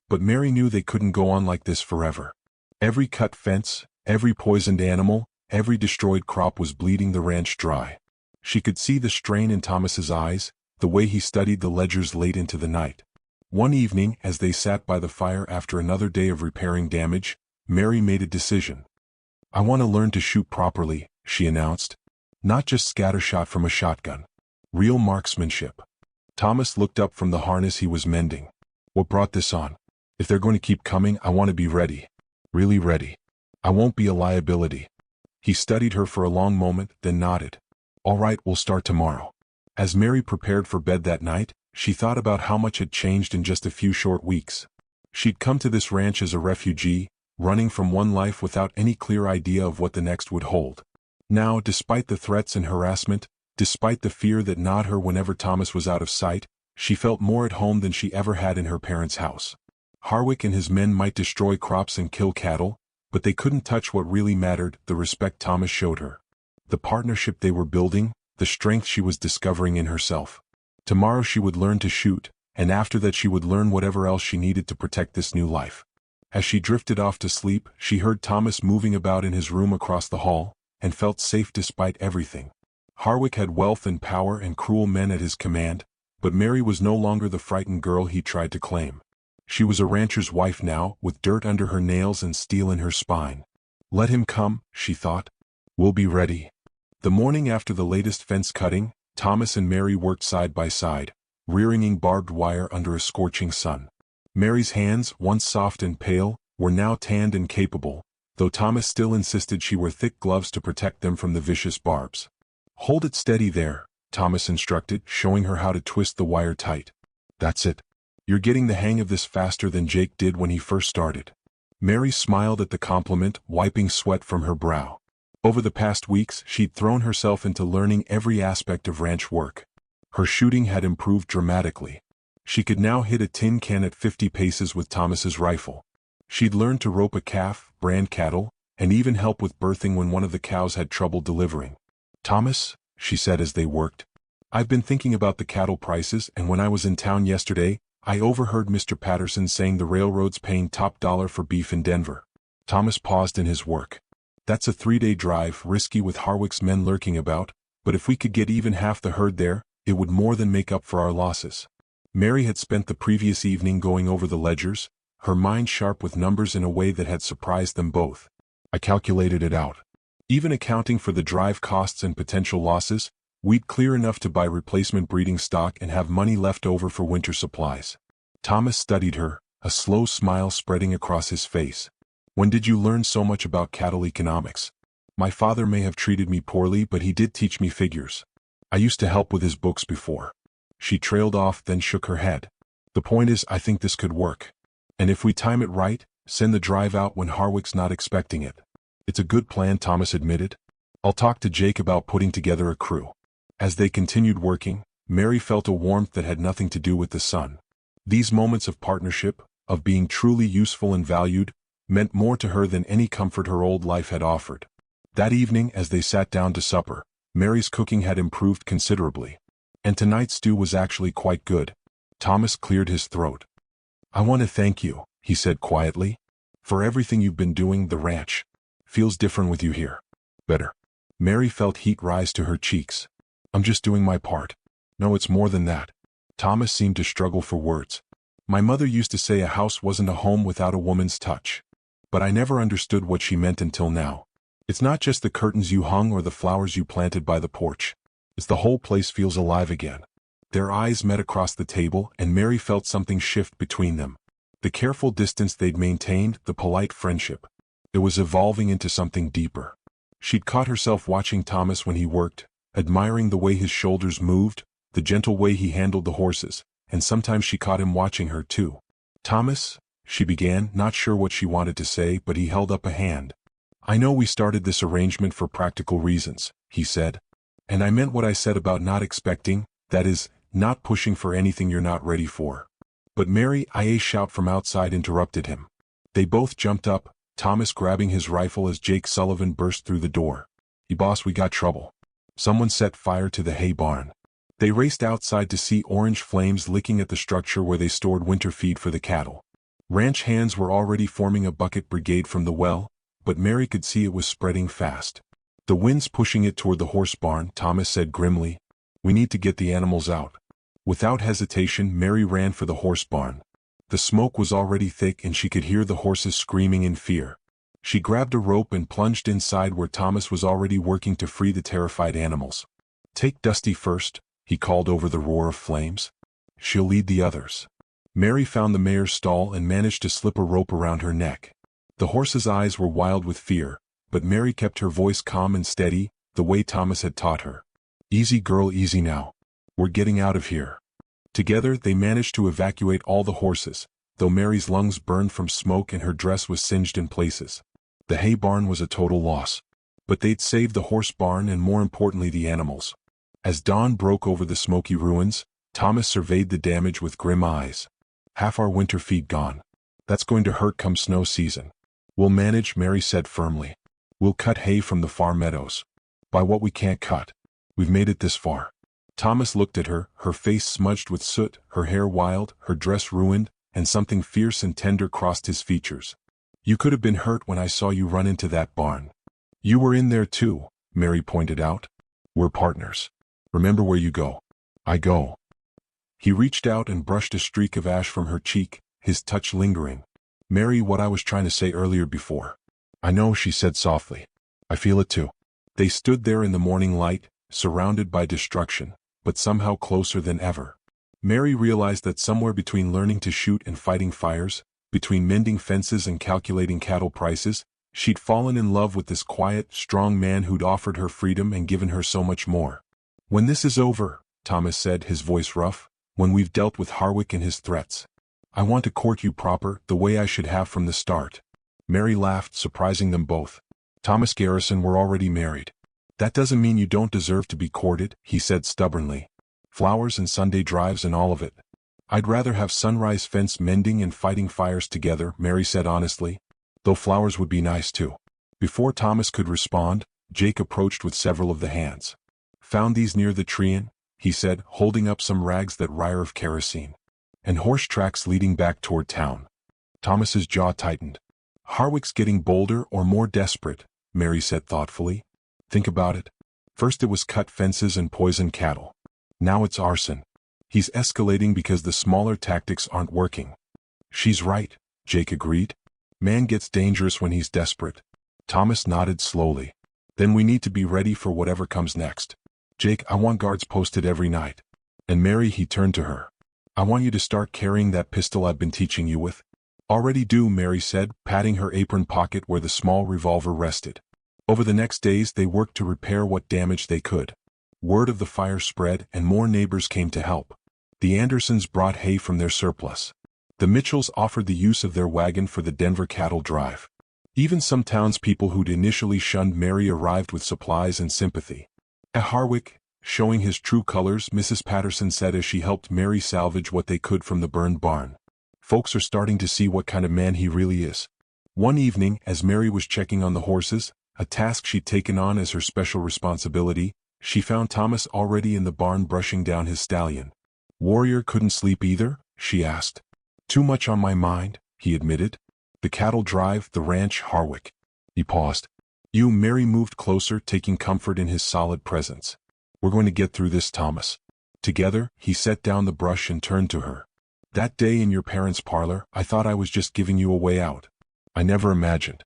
But Mary knew they couldn't go on like this forever. Every cut fence, every poisoned animal, every destroyed crop was bleeding the ranch dry. She could see the strain in Thomas's eyes, the way he studied the ledgers late into the night. One evening, as they sat by the fire after another day of repairing damage, Mary made a decision. I want to learn to shoot properly, she announced. Not just scattershot from a shotgun. Real marksmanship. Thomas looked up from the harness he was mending. What brought this on? If they're going to keep coming, I want to be ready. Really ready. I won't be a liability. He studied her for a long moment, then nodded. All right, we'll start tomorrow. As Mary prepared for bed that night, she thought about how much had changed in just a few short weeks. She'd come to this ranch as a refugee, running from one life without any clear idea of what the next would hold. Now, despite the threats and harassment, despite the fear that gnawed her whenever Thomas was out of sight, she felt more at home than she ever had in her parents' house. Harwick and his men might destroy crops and kill cattle, but they couldn't touch what really mattered, the respect Thomas showed her. The partnership they were building, the strength she was discovering in herself. Tomorrow she would learn to shoot, and after that she would learn whatever else she needed to protect this new life. As she drifted off to sleep, she heard Thomas moving about in his room across the hall, and felt safe despite everything. Harwick had wealth and power and cruel men at his command, but Mary was no longer the frightened girl he tried to claim. She was a rancher's wife now, with dirt under her nails and steel in her spine. Let him come, she thought. We'll be ready. The morning after the latest fence cutting, Thomas and Mary worked side by side, rearing barbed wire under a scorching sun. Mary's hands, once soft and pale, were now tanned and capable, though Thomas still insisted she wear thick gloves to protect them from the vicious barbs. Hold it steady there, Thomas instructed, showing her how to twist the wire tight. That's it. You're getting the hang of this faster than Jake did when he first started. Mary smiled at the compliment, wiping sweat from her brow. Over the past weeks, she'd thrown herself into learning every aspect of ranch work. Her shooting had improved dramatically. She could now hit a tin can at 50 paces with Thomas's rifle. She'd learned to rope a calf, brand cattle, and even help with birthing when one of the cows had trouble delivering. Thomas, she said as they worked, I've been thinking about the cattle prices, and when I was in town yesterday, I overheard Mr. Patterson saying the railroad's paying top dollar for beef in Denver. Thomas paused in his work. That's a 3-day drive, risky with Harwick's men lurking about, but if we could get even half the herd there, it would more than make up for our losses. Mary had spent the previous evening going over the ledgers, her mind sharp with numbers in a way that had surprised them both. I calculated it out. Even accounting for the drive costs and potential losses, we'd clear enough to buy replacement breeding stock and have money left over for winter supplies. Thomas studied her, a slow smile spreading across his face. When did you learn so much about cattle economics? My father may have treated me poorly, but he did teach me figures. I used to help with his books before. She trailed off, then shook her head. The point is, I think this could work. And if we time it right, send the drive out when Harwick's not expecting it. It's a good plan, Thomas admitted. I'll talk to Jake about putting together a crew. As they continued working, Mary felt a warmth that had nothing to do with the sun. These moments of partnership, of being truly useful and valued, meant more to her than any comfort her old life had offered. That evening, as they sat down to supper, Mary's cooking had improved considerably. And tonight's stew was actually quite good. Thomas cleared his throat. "I want to thank you," he said quietly, "for everything you've been doing. The ranch feels different with you here." "Better." Mary felt heat rise to her cheeks. "I'm just doing my part." "No, it's more than that." Thomas seemed to struggle for words. "My mother used to say a house wasn't a home without a woman's touch. But I never understood what she meant until now. It's not just the curtains you hung or the flowers you planted by the porch. It's the whole place feels alive again." Their eyes met across the table, and Mary felt something shift between them. The careful distance they'd maintained, the polite friendship. It was evolving into something deeper. She'd caught herself watching Thomas when he worked, admiring the way his shoulders moved, the gentle way he handled the horses, and sometimes she caught him watching her too. "Thomas," she began, not sure what she wanted to say, but he held up a hand. "I know we started this arrangement for practical reasons," he said. "And I meant what I said about not expecting, that is, not pushing for anything you're not ready for." But Mary, a shout from outside interrupted him. They both jumped up, Thomas grabbing his rifle as Jake Sullivan burst through the door. Boss, we got trouble. Someone set fire to the hay barn." They raced outside to see orange flames licking at the structure where they stored winter feed for the cattle. Ranch hands were already forming a bucket brigade from the well, but Mary could see it was spreading fast. "The wind's pushing it toward the horse barn," Thomas said grimly. "We need to get the animals out." Without hesitation, Mary ran for the horse barn. The smoke was already thick and she could hear the horses screaming in fear. She grabbed a rope and plunged inside where Thomas was already working to free the terrified animals. "Take Dusty first," he called over the roar of flames. "She'll lead the others." Mary found the mare's stall and managed to slip a rope around her neck. The horse's eyes were wild with fear, but Mary kept her voice calm and steady, the way Thomas had taught her. "Easy girl, easy now. We're getting out of here." Together they managed to evacuate all the horses, though Mary's lungs burned from smoke and her dress was singed in places. The hay barn was a total loss. But they'd saved the horse barn and more importantly the animals. As dawn broke over the smoky ruins, Thomas surveyed the damage with grim eyes. "Half our winter feed gone. That's going to hurt come snow season." "We'll manage," Mary said firmly. "We'll cut hay from the far meadows. Buy what we can't cut. We've made it this far." Thomas looked at her, her face smudged with soot, her hair wild, her dress ruined, and something fierce and tender crossed his features. "You could have been hurt when I saw you run into that barn." "You were in there too," Mary pointed out. "We're partners. Remember where you go. I go." He reached out and brushed a streak of ash from her cheek, his touch lingering. "Mary, what I was trying to say earlier before." "I know," she said softly. "I feel it too." They stood there in the morning light, surrounded by destruction, but somehow closer than ever. Mary realized that somewhere between learning to shoot and fighting fires, between mending fences and calculating cattle prices, she'd fallen in love with this quiet, strong man who'd offered her freedom and given her so much more. "When this is over," Thomas said, his voice rough, "when we've dealt with Harwick and his threats, I want to court you proper, the way I should have from the start." Mary laughed, surprising them both. "Thomas Garrison, we're already married." "That doesn't mean you don't deserve to be courted," he said stubbornly. "Flowers and Sunday drives and all of it." "I'd rather have sunrise fence mending and fighting fires together," Mary said honestly. "Though flowers would be nice too." Before Thomas could respond, Jake approached with several of the hands. "Found these near the treein," he said, holding up some rags that reek of kerosene. "And horse tracks leading back toward town." Thomas's jaw tightened. "Harwick's getting bolder or more desperate," Mary said thoughtfully. "Think about it. First it was cut fences and poison cattle. Now it's arson. He's escalating because the smaller tactics aren't working." "She's right," Jake agreed. "Man gets dangerous when he's desperate." Thomas nodded slowly. "Then we need to be ready for whatever comes next. Jake, I want guards posted every night." And Mary, he turned to her. "I want you to start carrying that pistol I've been teaching you with." "Already do," Mary said, patting her apron pocket where the small revolver rested. Over the next days they worked to repair what damage they could. Word of the fire spread and more neighbors came to help. The Andersons brought hay from their surplus. The Mitchells offered the use of their wagon for the Denver cattle drive. Even some townspeople who'd initially shunned Mary arrived with supplies and sympathy. At Harwick, showing his true colors, Mrs. Patterson said as she helped Mary salvage what they could from the burned barn. "Folks are starting to see what kind of man he really is." One evening, as Mary was checking on the horses, a task she'd taken on as her special responsibility, she found Thomas already in the barn brushing down his stallion. Warrior couldn't sleep either, she asked. Too much on my mind, he admitted. The cattle drive, the ranch, Harwick. He paused. Mary moved closer, taking comfort in his solid presence. We're going to get through this, Thomas. Together, he set down the brush and turned to her. That day in your parents' parlor, I thought I was just giving you a way out. I never imagined.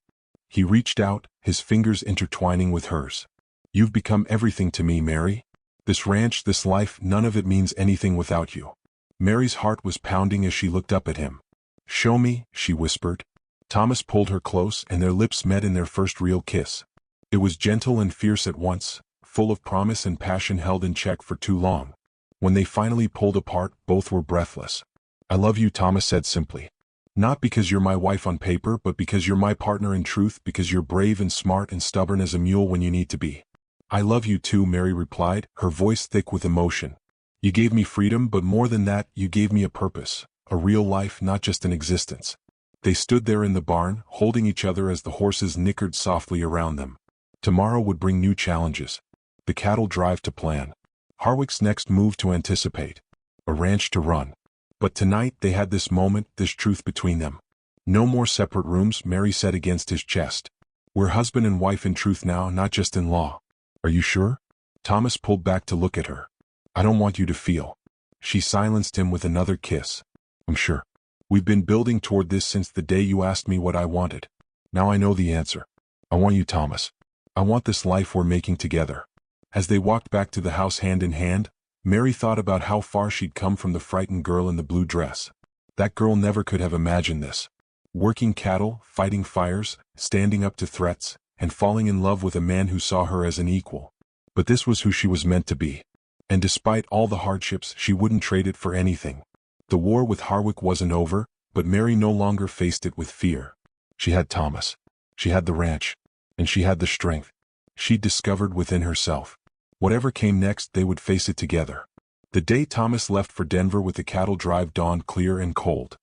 He reached out, his fingers intertwining with hers. You've become everything to me, Mary. This ranch, this life, none of it means anything without you. Mary's heart was pounding as she looked up at him. Show me, she whispered. Thomas pulled her close and their lips met in their first real kiss. It was gentle and fierce at once, full of promise and passion held in check for too long. When they finally pulled apart, both were breathless. I love you, Thomas said simply. Not because you're my wife on paper, but because you're my partner in truth, because you're brave and smart and stubborn as a mule when you need to be. I love you too, Mary replied, her voice thick with emotion. You gave me freedom, but more than that, you gave me a purpose, a real life, not just an existence. They stood there in the barn, holding each other as the horses nickered softly around them. Tomorrow would bring new challenges. The cattle drive to plan. Harwick's next move to anticipate. A ranch to run. But tonight they had this moment, this truth between them. No more separate rooms, Mary said against his chest. We're husband and wife in truth now, not just in law. Are you sure? Thomas pulled back to look at her. I don't want you to feel. She silenced him with another kiss. I'm sure. We've been building toward this since the day you asked me what I wanted. Now I know the answer. I want you, Thomas. I want this life we're making together. As they walked back to the house hand in hand, Mary thought about how far she'd come from the frightened girl in the blue dress. That girl never could have imagined this. Working cattle, fighting fires, standing up to threats, and falling in love with a man who saw her as an equal. But this was who she was meant to be. And despite all the hardships, she wouldn't trade it for anything. The war with Harwick wasn't over, but Mary no longer faced it with fear. She had Thomas. She had the ranch. And she had the strength she'd discovered within herself. Whatever came next, they would face it together. The day Thomas left for Denver with the cattle drive dawned clear and cold.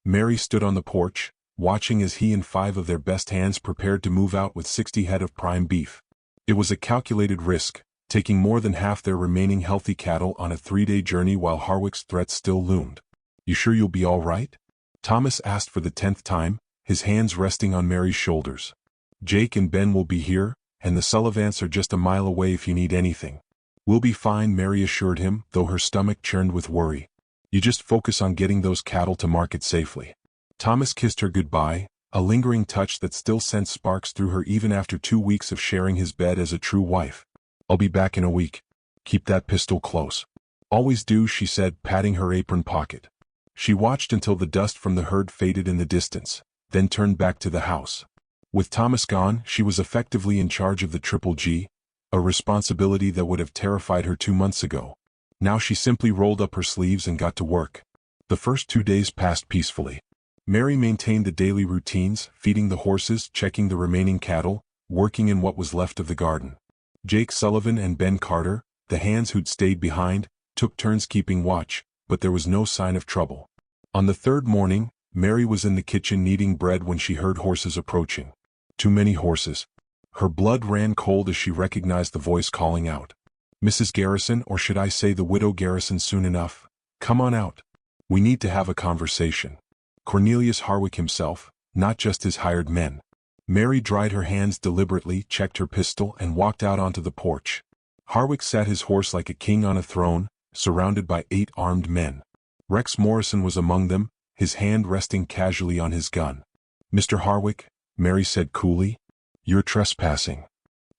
Mary stood on the porch, watching as he and 5 of their best hands prepared to move out with 60 head of prime beef. It was a calculated risk, taking more than half their remaining healthy cattle on a 3-day journey while Harwick's threats still loomed. You sure you'll be all right? Thomas asked for the 10th time, his hands resting on Mary's shoulders. Jake and Ben will be here, and the Sullivans are just a mile away if you need anything. We'll be fine, Mary assured him, though her stomach churned with worry. You just focus on getting those cattle to market safely. Thomas kissed her goodbye, a lingering touch that still sent sparks through her even after 2 weeks of sharing his bed as a true wife. I'll be back in a week. Keep that pistol close. Always do, she said, patting her apron pocket. She watched until the dust from the herd faded in the distance, then turned back to the house. With Thomas gone, she was effectively in charge of the Triple G, a responsibility that would have terrified her 2 months ago. Now she simply rolled up her sleeves and got to work. The first 2 days passed peacefully. Mary maintained the daily routines, feeding the horses, checking the remaining cattle, working in what was left of the garden. Jake Sullivan and Ben Carter, the hands who'd stayed behind, took turns keeping watch, but there was no sign of trouble. On the 3rd morning, Mary was in the kitchen kneading bread when she heard horses approaching. Too many horses. Her blood ran cold as she recognized the voice calling out. Mrs. Garrison, or should I say the widow Garrison soon enough? Come on out. We need to have a conversation. Cornelius Harwick himself, not just his hired men. Mary dried her hands deliberately, checked her pistol, and walked out onto the porch. Harwick sat his horse like a king on a throne, surrounded by 8 armed men. Rex Morrison was among them, his hand resting casually on his gun. Mr. Harwick, Mary said coolly, you're trespassing.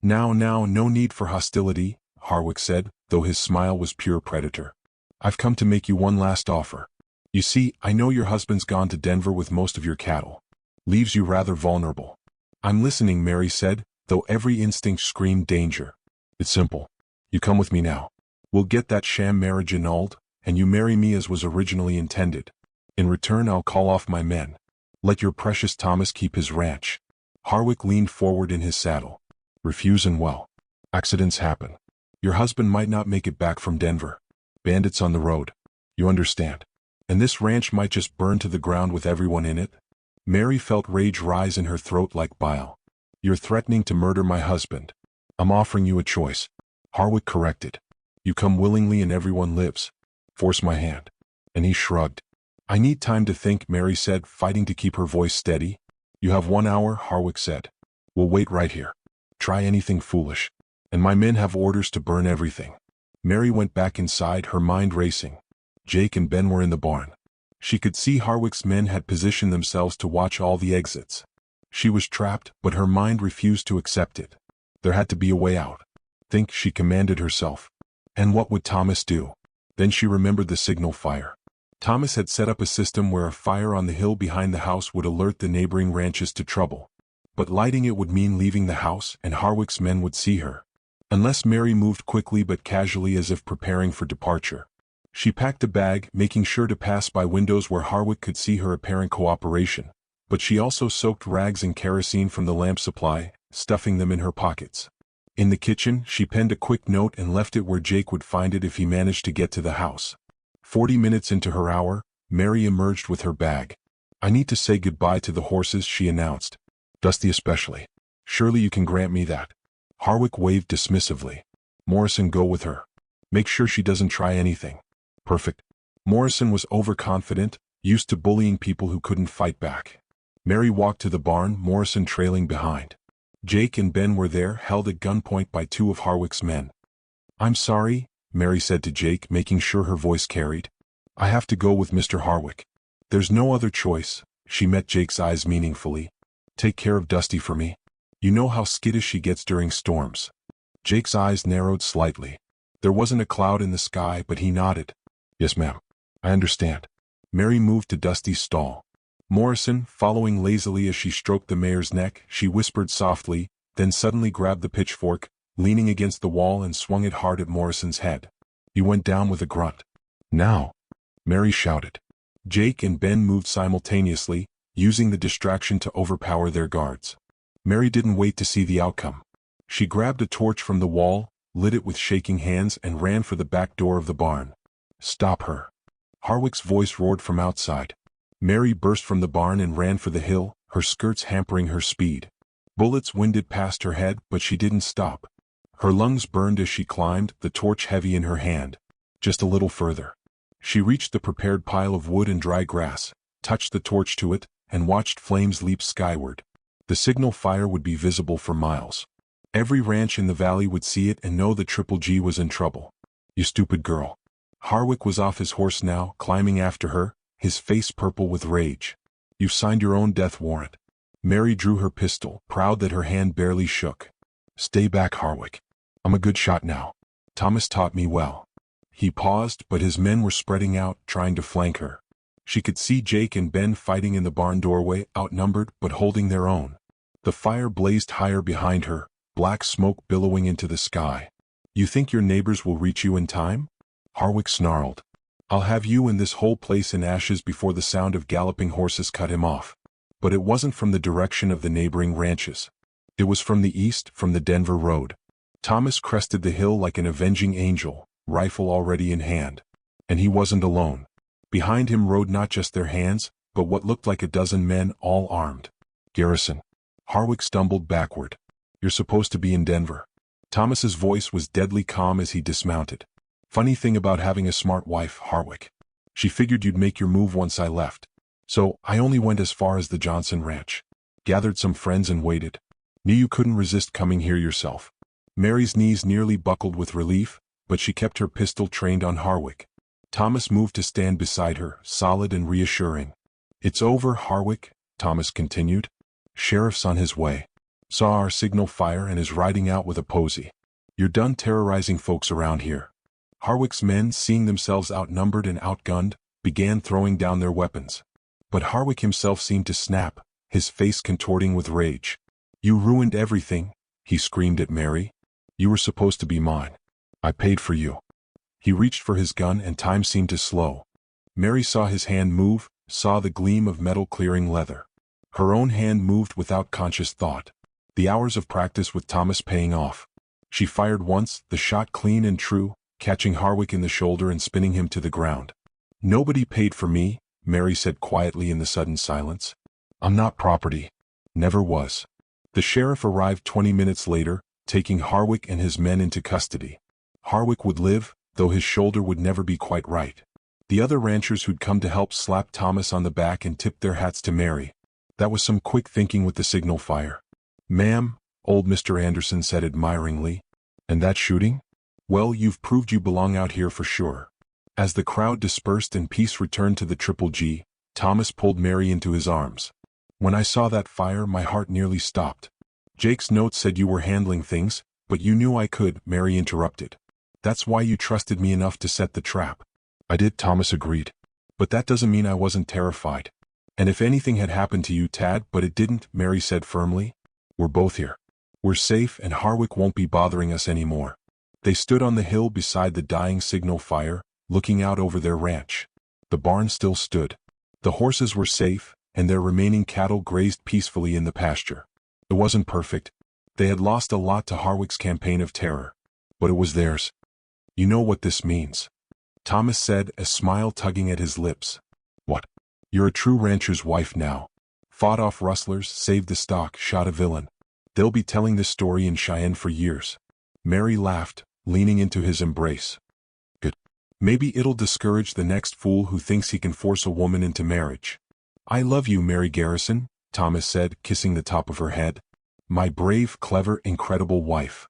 Now, no need for hostility, Harwick said, though his smile was pure predator. I've come to make you one last offer. You see, I know your husband's gone to Denver with most of your cattle. Leaves you rather vulnerable. I'm listening, Mary said, though every instinct screamed danger. It's simple. You come with me now. We'll get that sham marriage annulled, and you marry me as was originally intended. In return, I'll call off my men. Let your precious Thomas keep his ranch. Harwick leaned forward in his saddle. Refuse and well. Accidents happen. Your husband might not make it back from Denver. Bandits on the road. You understand. And this ranch might just burn to the ground with everyone in it. Mary felt rage rise in her throat like bile. You're threatening to murder my husband. I'm offering you a choice. Harwick corrected. You come willingly and everyone lives. Force my hand. And he shrugged. I need time to think, Mary said, fighting to keep her voice steady. You have 1 hour, Harwick said. We'll wait right here. Try anything foolish. And my men have orders to burn everything. Mary went back inside, her mind racing. Jake and Ben were in the barn. She could see Harwick's men had positioned themselves to watch all the exits. She was trapped, but her mind refused to accept it. There had to be a way out. Think, she commanded herself. And what would Thomas do? Then she remembered the signal fire. Thomas had set up a system where a fire on the hill behind the house would alert the neighboring ranches to trouble. But lighting it would mean leaving the house, and Harwick's men would see her. Unless Mary moved quickly but casually as if preparing for departure. She packed a bag, making sure to pass by windows where Harwick could see her apparent cooperation. But she also soaked rags and kerosene from the lamp supply, stuffing them in her pockets. In the kitchen, she penned a quick note and left it where Jake would find it if he managed to get to the house. 40 minutes into her hour, Mary emerged with her bag. I need to say goodbye to the horses, she announced. Dusty especially. Surely you can grant me that. Harwick waved dismissively. Morrison, go with her. Make sure she doesn't try anything. Perfect. Morrison was overconfident, used to bullying people who couldn't fight back. Mary walked to the barn, Morrison trailing behind. Jake and Ben were there, held at gunpoint by 2 of Harwick's men. I'm sorry, Mary said to Jake, making sure her voice carried. I have to go with Mr. Harwick. There's no other choice. She met Jake's eyes meaningfully. Take care of Dusty for me. You know how skittish she gets during storms. Jake's eyes narrowed slightly. There wasn't a cloud in the sky, but he nodded. Yes, ma'am. I understand. Mary moved to Dusty's stall. Morrison, following lazily as she stroked the mare's neck, she whispered softly, then suddenly grabbed the pitchfork, leaning against the wall, and swung it hard at Morrison's head. He went down with a grunt. Now! Mary shouted. Jake and Ben moved simultaneously, using the distraction to overpower their guards. Mary didn't wait to see the outcome. She grabbed a torch from the wall, lit it with shaking hands, and ran for the back door of the barn. Stop her! Harwick's voice roared from outside. Mary burst from the barn and ran for the hill, her skirts hampering her speed. Bullets winded past her head, but she didn't stop. Her lungs burned as she climbed, the torch heavy in her hand. Just a little further. She reached the prepared pile of wood and dry grass, touched the torch to it, and watched flames leap skyward. The signal fire would be visible for miles. Every ranch in the valley would see it and know the Triple G was in trouble. You stupid girl. Harwick was off his horse now, climbing after her, his face purple with rage. You've signed your own death warrant. Mary drew her pistol, proud that her hand barely shook. Stay back, Harwick. I'm a good shot now. Thomas taught me well. He paused, but his men were spreading out, trying to flank her. She could see Jake and Ben fighting in the barn doorway, outnumbered but holding their own. The fire blazed higher behind her, black smoke billowing into the sky. You think your neighbors will reach you in time? Harwick snarled. I'll have you and this whole place in ashes before the sound of galloping horses cut him off. But it wasn't from the direction of the neighboring ranches. It was from the east, from the Denver road. Thomas crested the hill like an avenging angel, rifle already in hand. And he wasn't alone. Behind him rode not just their hands, but what looked like a dozen men, all armed. Garrison. Harwick stumbled backward. You're supposed to be in Denver. Thomas's voice was deadly calm as he dismounted. Funny thing about having a smart wife, Harwick. She figured you'd make your move once I left. So, I only went as far as the Johnson Ranch. Gathered some friends and waited. Knew you couldn't resist coming here yourself. Mary's knees nearly buckled with relief, but she kept her pistol trained on Harwick. Thomas moved to stand beside her, solid and reassuring. It's over, Harwick, Thomas continued. Sheriff's on his way. Saw our signal fire and is riding out with a posy. You're done terrorizing folks around here. Harwick's men, seeing themselves outnumbered and outgunned, began throwing down their weapons. But Harwick himself seemed to snap, his face contorting with rage. You ruined everything, he screamed at Mary. You were supposed to be mine. I paid for you. He reached for his gun and time seemed to slow. Mary saw his hand move, saw the gleam of metal clearing leather. Her own hand moved without conscious thought. The hours of practice with Thomas paying off. She fired once, the shot clean and true, catching Harwick in the shoulder and spinning him to the ground. Nobody paid for me, Mary said quietly in the sudden silence. I'm not property. Never was. The sheriff arrived 20 minutes later, taking Harwick and his men into custody. Harwick would live, though his shoulder would never be quite right. The other ranchers who'd come to help slapped Thomas on the back and tipped their hats to Mary. That was some quick thinking with the signal fire. "Ma'am," old Mr. Anderson said admiringly. "And that shooting? Well, you've proved you belong out here for sure." As the crowd dispersed and peace returned to the Triple G, Thomas pulled Mary into his arms. "When I saw that fire, my heart nearly stopped." "Jake's note said you were handling things, but you knew I could," Mary interrupted. "That's why you trusted me enough to set the trap." "I did," Thomas agreed. "But that doesn't mean I wasn't terrified. And if anything had happened to you, Tad, but it didn't," Mary said firmly. "We're both here. We're safe and Harwick won't be bothering us anymore." They stood on the hill beside the dying signal fire, looking out over their ranch. The barn still stood. The horses were safe, and their remaining cattle grazed peacefully in the pasture. It wasn't perfect. They had lost a lot to Harwick's campaign of terror. But it was theirs. "You know what this means," Thomas said, a smile tugging at his lips. "What?" "You're a true rancher's wife now. Fought off rustlers, saved the stock, shot a villain. They'll be telling this story in Cheyenne for years." Mary laughed, leaning into his embrace. "Good. Maybe it'll discourage the next fool who thinks he can force a woman into marriage." "I love you, Mary Garrison," Thomas said, kissing the top of her head. "My brave, clever, incredible wife."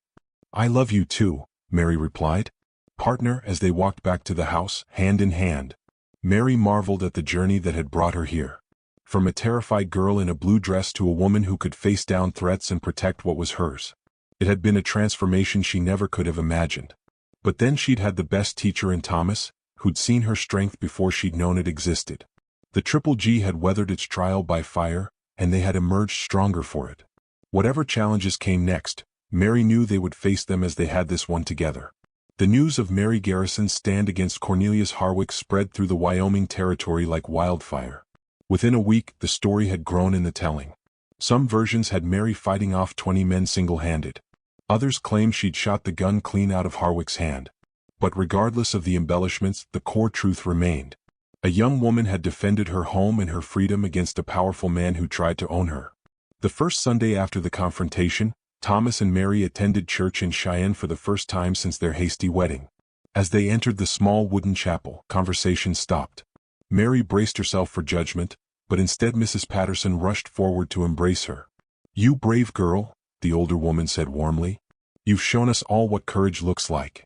"I love you too," Mary replied. Partner, as they walked back to the house, hand in hand. Mary marveled at the journey that had brought her here. From a terrified girl in a blue dress to a woman who could face down threats and protect what was hers. It had been a transformation she never could have imagined. But then she'd had the best teacher in Thomas, who'd seen her strength before she'd known it existed. The Triple G had weathered its trial by fire, and they had emerged stronger for it. Whatever challenges came next, Mary knew they would face them as they had this one together. The news of Mary Garrison's stand against Cornelius Harwick spread through the Wyoming territory like wildfire. Within a week, the story had grown in the telling. Some versions had Mary fighting off 20 men single-handed. Others claimed she'd shot the gun clean out of Harwick's hand. But regardless of the embellishments, the core truth remained. A young woman had defended her home and her freedom against a powerful man who tried to own her. The first Sunday after the confrontation, Thomas and Mary attended church in Cheyenne for the first time since their hasty wedding. As they entered the small wooden chapel, conversation stopped. Mary braced herself for judgment, but instead Mrs. Patterson rushed forward to embrace her. "You brave girl," the older woman said warmly. "You've shown us all what courage looks like."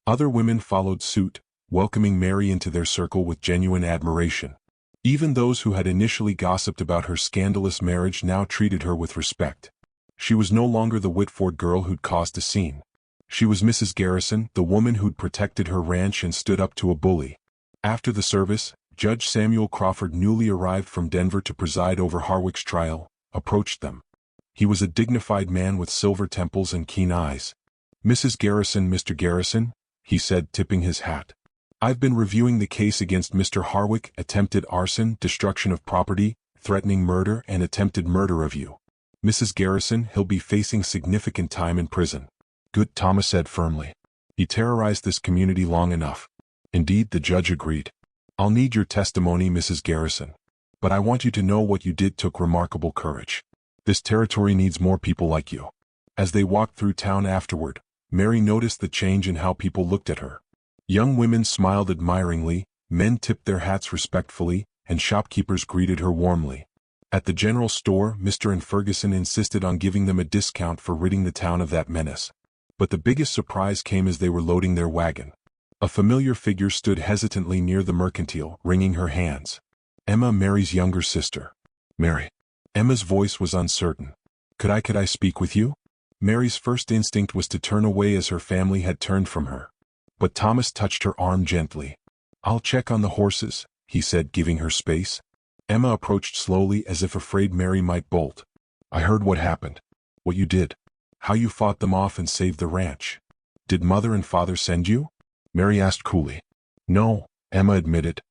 Other women followed suit, welcoming Mary into their circle with genuine admiration. Even those who had initially gossiped about her scandalous marriage now treated her with respect. She was no longer the Whitford girl who'd caused a scene. She was Mrs. Garrison, the woman who'd protected her ranch and stood up to a bully. After the service, Judge Samuel Crawford, newly arrived from Denver to preside over Harwick's trial, approached them. He was a dignified man with silver temples and keen eyes. "Mrs. Garrison, Mr. Garrison," he said, tipping his hat. "I've been reviewing the case against Mr. Harwick, attempted arson, destruction of property, threatening murder, and attempted murder of you. Mrs. Garrison, he'll be facing significant time in prison." "Good," Thomas said firmly. "He terrorized this community long enough." "Indeed," the judge agreed. "I'll need your testimony, Mrs. Garrison. But I want you to know what you did took remarkable courage. This territory needs more people like you." As they walked through town afterward, Mary noticed the change in how people looked at her. Young women smiled admiringly, men tipped their hats respectfully, and shopkeepers greeted her warmly. At the general store, Mr. and Ferguson insisted on giving them a discount for ridding the town of that menace. But the biggest surprise came as they were loading their wagon. A familiar figure stood hesitantly near the mercantile, wringing her hands. Emma, Mary's younger sister. "Mary." Emma's voice was uncertain. Could I speak with you?" Mary's first instinct was to turn away as her family had turned from her. But Thomas touched her arm gently. "I'll check on the horses," he said, giving her space. Emma approached slowly as if afraid Mary might bolt. "I heard what happened. What you did. How you fought them off and saved the ranch. Did Mother and Father send you?" Mary asked coolly. "No," Emma admitted.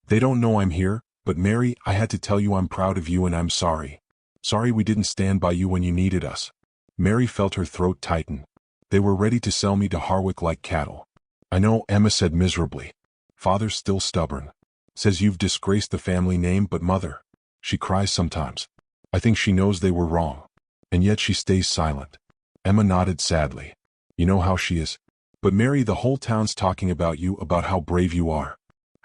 "They don't know I'm here, but Mary, I had to tell you I'm proud of you and I'm sorry. Sorry we didn't stand by you when you needed us." Mary felt her throat tighten. "They were ready to sell me to Harwick like cattle." "I know," Emma said miserably. "Father's still stubborn. Says you've disgraced the family name, but Mother, she cries sometimes. I think she knows they were wrong. And yet she stays silent." Emma nodded sadly. "You know how she is. But Mary, the whole town's talking about you, about how brave you are.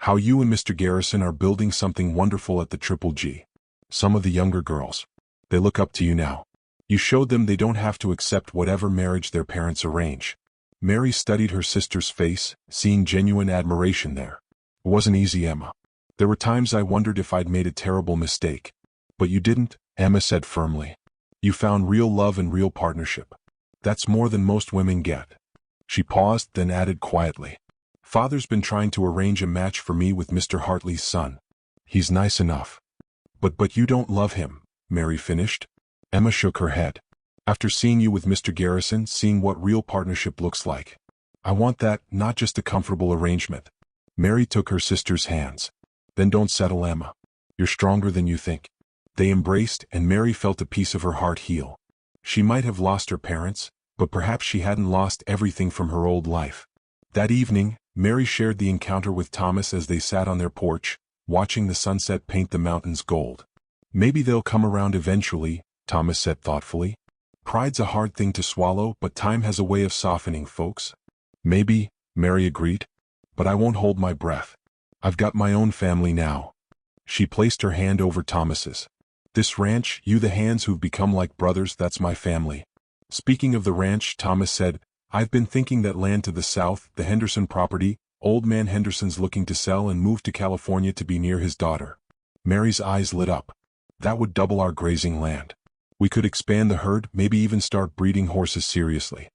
How you and Mr. Garrison are building something wonderful at the Triple G. Some of the younger girls. They look up to you now. You showed them they don't have to accept whatever marriage their parents arrange. Mary studied her sister's face, seeing genuine admiration there. It wasn't easy, Emma. There were times I wondered if I'd made a terrible mistake. But you didn't, Emma said firmly. You found real love and real partnership. That's more than most women get. She paused, then added quietly. Father's been trying to arrange a match for me with Mr. Hartley's son. He's nice enough. But you don't love him, Mary finished. Emma shook her head. After seeing you with Mr. Garrison, seeing what real partnership looks like. I want that, not just a comfortable arrangement. Mary took her sister's hands. Then don't settle, Emma. You're stronger than you think. They embraced, and Mary felt a piece of her heart heal. She might have lost her parents, but perhaps she hadn't lost everything from her old life. That evening, Mary shared the encounter with Thomas as they sat on their porch, watching the sunset paint the mountains gold. Maybe they'll come around eventually, Thomas said thoughtfully. Pride's a hard thing to swallow, but time has a way of softening folks. Maybe, Mary agreed. But I won't hold my breath. I've got my own family now. She placed her hand over Thomas's. This ranch, you the hands who've become like brothers, that's my family. Speaking of the ranch, Thomas said, I've been thinking that land to the south, the Henderson property, old man Henderson's looking to sell and move to California to be near his daughter. Mary's eyes lit up. That would double our grazing land. We could expand the herd, maybe even start breeding horses seriously.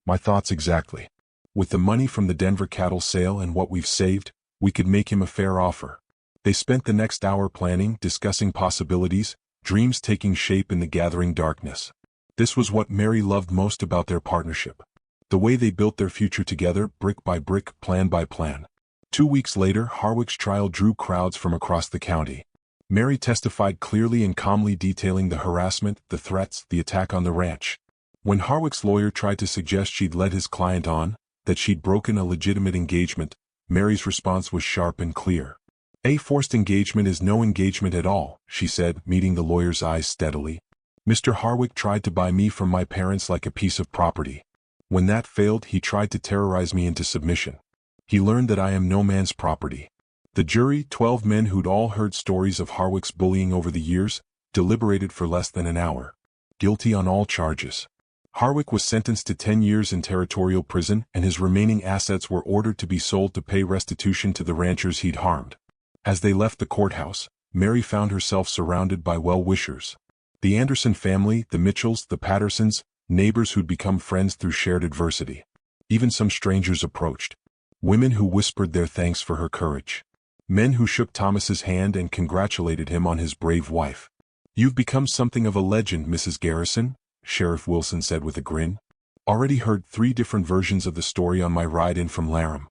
My thoughts exactly. With the money from the Denver cattle sale and what we've saved, we could make him a fair offer. They spent the next hour planning, discussing possibilities, dreams taking shape in the gathering darkness. This was what Mary loved most about their partnership. The way they built their future together, brick by brick, plan by plan. 2 weeks later, Harwick's trial drew crowds from across the county. Mary testified clearly and calmly, detailing the harassment, the threats, the attack on the ranch. When Harwick's lawyer tried to suggest she'd led his client on, that she'd broken a legitimate engagement, Mary's response was sharp and clear. A forced engagement is no engagement at all, she said, meeting the lawyer's eyes steadily. Mr. Harwick tried to buy me from my parents like a piece of property. When that failed, he tried to terrorize me into submission. He learned that I am no man's property. The jury, 12 men who'd all heard stories of Harwick's bullying over the years, deliberated for less than an hour. Guilty on all charges. Harwick was sentenced to 10 years in territorial prison, and his remaining assets were ordered to be sold to pay restitution to the ranchers he'd harmed. As they left the courthouse, Mary found herself surrounded by well-wishers. The Anderson family, the Mitchells, the Pattersons, neighbors who'd become friends through shared adversity. Even some strangers approached. Women who whispered their thanks for her courage. Men who shook Thomas's hand and congratulated him on his brave wife. You've become something of a legend, Mrs. Garrison, Sheriff Wilson said with a grin. Already heard 3 different versions of the story on my ride in from Laram.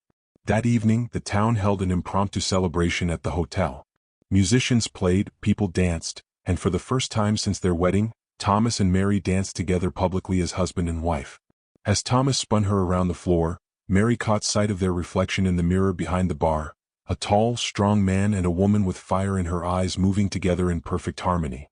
That evening, the town held an impromptu celebration at the hotel. Musicians played, people danced, and for the first time since their wedding, Thomas and Mary danced together publicly as husband and wife. As Thomas spun her around the floor, Mary caught sight of their reflection in the mirror behind the bar, a tall, strong man and a woman with fire in her eyes moving together in perfect harmony.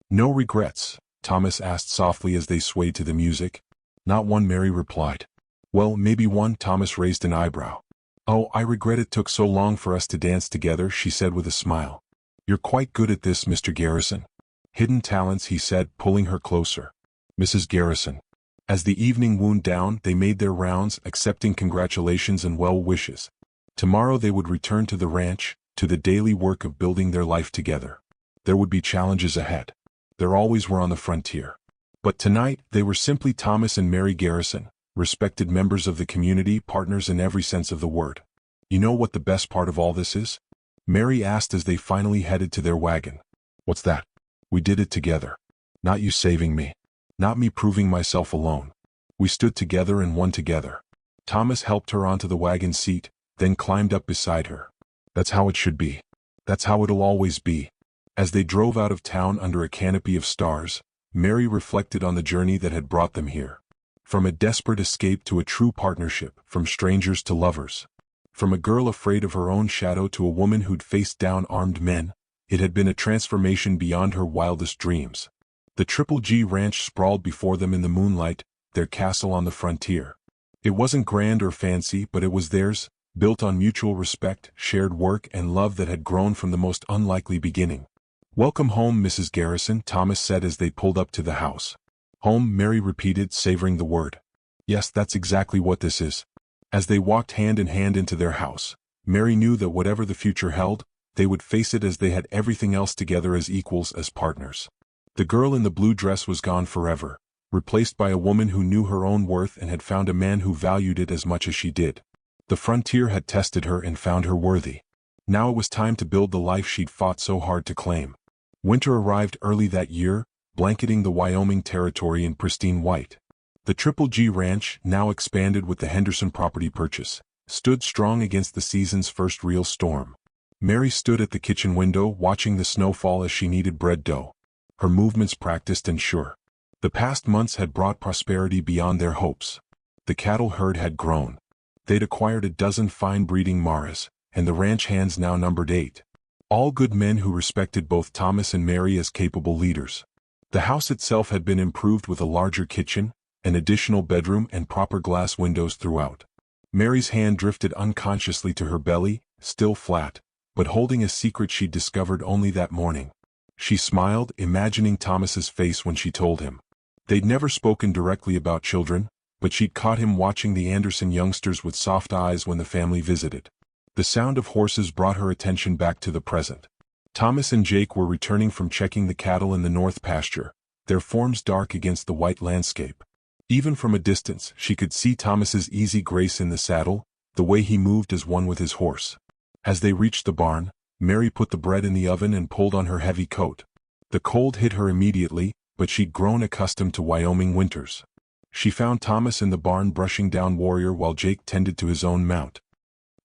No regrets? Thomas asked softly as they swayed to the music. Not one, Mary replied. Well, maybe one, Thomas raised an eyebrow. Oh, I regret it took so long for us to dance together, she said with a smile. You're quite good at this, Mr. Garrison. Hidden talents, he said, pulling her closer. Mrs. Garrison. As the evening wound down, they made their rounds, accepting congratulations and well wishes. Tomorrow they would return to the ranch, to the daily work of building their life together. There would be challenges ahead. There always were on the frontier. But tonight, they were simply Thomas and Mary Garrison, respected members of the community, partners in every sense of the word. You know what the best part of all this is? Mary asked as they finally headed to their wagon. What's that? We did it together. Not you saving me. Not me proving myself alone. We stood together and won together. Thomas helped her onto the wagon seat, then climbed up beside her. That's how it should be. That's how it'll always be. As they drove out of town under a canopy of stars, Mary reflected on the journey that had brought them here. From a desperate escape to a true partnership, from strangers to lovers. From a girl afraid of her own shadow to a woman who'd faced down armed men, it had been a transformation beyond her wildest dreams. The Triple G Ranch sprawled before them in the moonlight, their castle on the frontier. It wasn't grand or fancy, but it was theirs, built on mutual respect, shared work, and love that had grown from the most unlikely beginning. "Welcome home, Mrs. Garrison," Thomas said as they pulled up to the house. "Home," Mary repeated, savoring the word. "Yes, that's exactly what this is." As they walked hand in hand into their house, Mary knew that whatever the future held, they would face it as they had everything else together, as equals, as partners. The girl in the blue dress was gone forever, replaced by a woman who knew her own worth and had found a man who valued it as much as she did. The frontier had tested her and found her worthy. Now it was time to build the life she'd fought so hard to claim. Winter arrived early that year, blanketing the Wyoming territory in pristine white. The Triple G Ranch, now expanded with the Henderson property purchase, stood strong against the season's first real storm. Mary stood at the kitchen window watching the snow fall as she kneaded bread dough, her movements practiced and sure. The past months had brought prosperity beyond their hopes. The cattle herd had grown. They'd acquired a dozen fine-breeding maras, and the ranch hands now numbered 8. All good men who respected both Thomas and Mary as capable leaders. The house itself had been improved with a larger kitchen, an additional bedroom, and proper glass windows throughout. Mary's hand drifted unconsciously to her belly, still flat, but holding a secret she'd discovered only that morning. She smiled, imagining Thomas's face when she told him. They'd never spoken directly about children, but she'd caught him watching the Anderson youngsters with soft eyes when the family visited. The sound of horses brought her attention back to the present. Thomas and Jake were returning from checking the cattle in the north pasture, their forms dark against the white landscape. Even from a distance, she could see Thomas's easy grace in the saddle, the way he moved as one with his horse. As they reached the barn, Mary put the bread in the oven and pulled on her heavy coat. The cold hit her immediately, but she'd grown accustomed to Wyoming winters. She found Thomas in the barn brushing down Warrior while Jake tended to his own mount.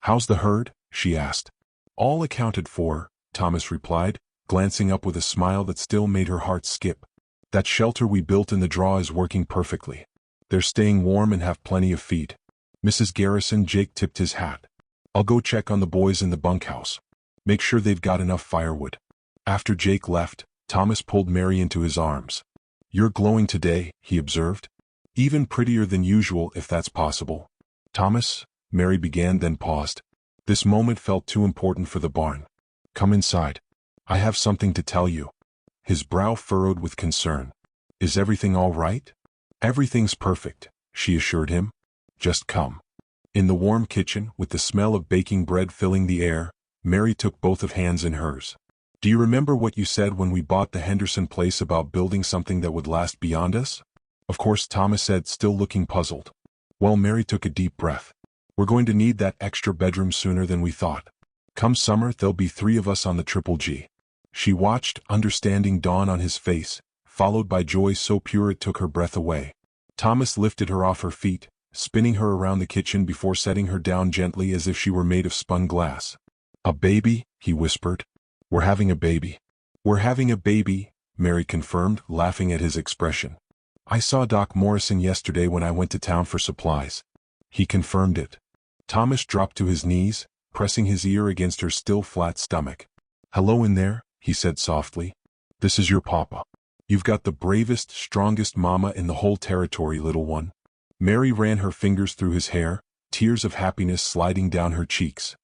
"How's the herd?" she asked. "All accounted for," Thomas replied, glancing up with a smile that still made her heart skip. "That shelter we built in the draw is working perfectly. They're staying warm and have plenty of feed." "Mrs. Garrison," Jake tipped his hat. "I'll go check on the boys in the bunkhouse. Make sure they've got enough firewood." After Jake left, Thomas pulled Mary into his arms. "You're glowing today," he observed. "Even prettier than usual, if that's possible." "Thomas," Mary began, then paused. This moment felt too important for the barn. "Come inside. I have something to tell you." His brow furrowed with concern. "Is everything all right?" "Everything's perfect," she assured him. "Just come." In the warm kitchen, with the smell of baking bread filling the air, Mary took both of hands in hers. "Do you remember what you said when we bought the Henderson place about building something that would last beyond us?" "Of course," Thomas said, still looking puzzled. Well, Mary took a deep breath. "We're going to need that extra bedroom sooner than we thought. Come summer, there'll be 3 of us on the Triple G." She watched, understanding dawn on his face, followed by joy so pure it took her breath away. Thomas lifted her off her feet, spinning her around the kitchen before setting her down gently as if she were made of spun glass. "A baby?" he whispered. "We're having a baby." "We're having a baby," Mary confirmed, laughing at his expression. "I saw Doc Morrison yesterday when I went to town for supplies." He confirmed it. Thomas dropped to his knees, pressing his ear against her still flat stomach. "Hello in there," he said softly. "This is your papa. You've got the bravest, strongest mama in the whole territory, little one." Mary ran her fingers through his hair, tears of happiness sliding down her cheeks.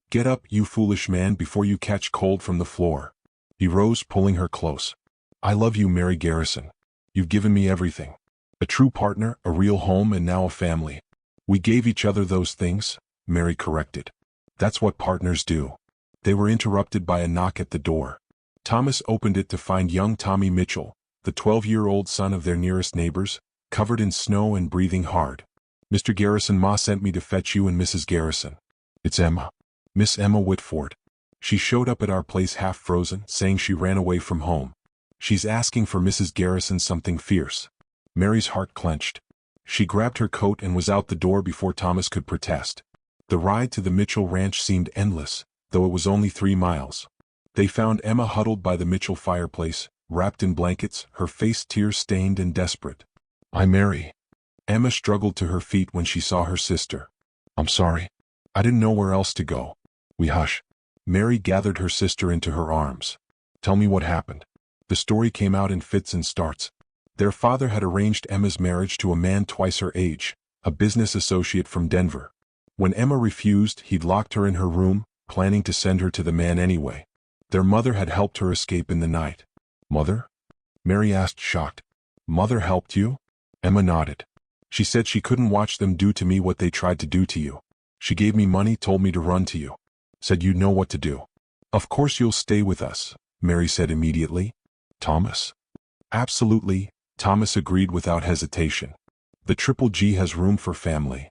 "Get up, you foolish man, before you catch cold from the floor." He rose, pulling her close. "I love you, Mary Garrison. You've given me everything. A true partner, a real home, and now a family." "We gave each other those things," Mary corrected. "That's what partners do." They were interrupted by a knock at the door. Thomas opened it to find young Tommy Mitchell, the 12-year-old son of their nearest neighbors, covered in snow and breathing hard. "Mr. Garrison, Ma sent me to fetch you and Mrs. Garrison." "It's Emma. Miss Emma Whitford. She showed up at our place half frozen, saying she ran away from home. She's asking for Mrs. Garrison something fierce." Mary's heart clenched. She grabbed her coat and was out the door before Thomas could protest. The ride to the Mitchell ranch seemed endless, though it was only 3 miles. They found Emma huddled by the Mitchell fireplace, wrapped in blankets, her face tear-stained and desperate. Mary." Emma struggled to her feet when she saw her sister. "I'm sorry. I didn't know where else to go." "We hush." Mary gathered her sister into her arms. "Tell me what happened." The story came out in fits and starts. Their father had arranged Emma's marriage to a man twice her age, a business associate from Denver. When Emma refused, he'd locked her in her room, planning to send her to the man anyway. Their mother had helped her escape in the night. Mother? Mary asked, shocked. Mother helped you? Emma nodded. She said she couldn't watch them do to me what they tried to do to you. She gave me money, told me to run to you. Said you'd know what to do. Of course you'll stay with us, Mary said immediately. Thomas? Absolutely, Thomas agreed without hesitation. The Triple G has room for family.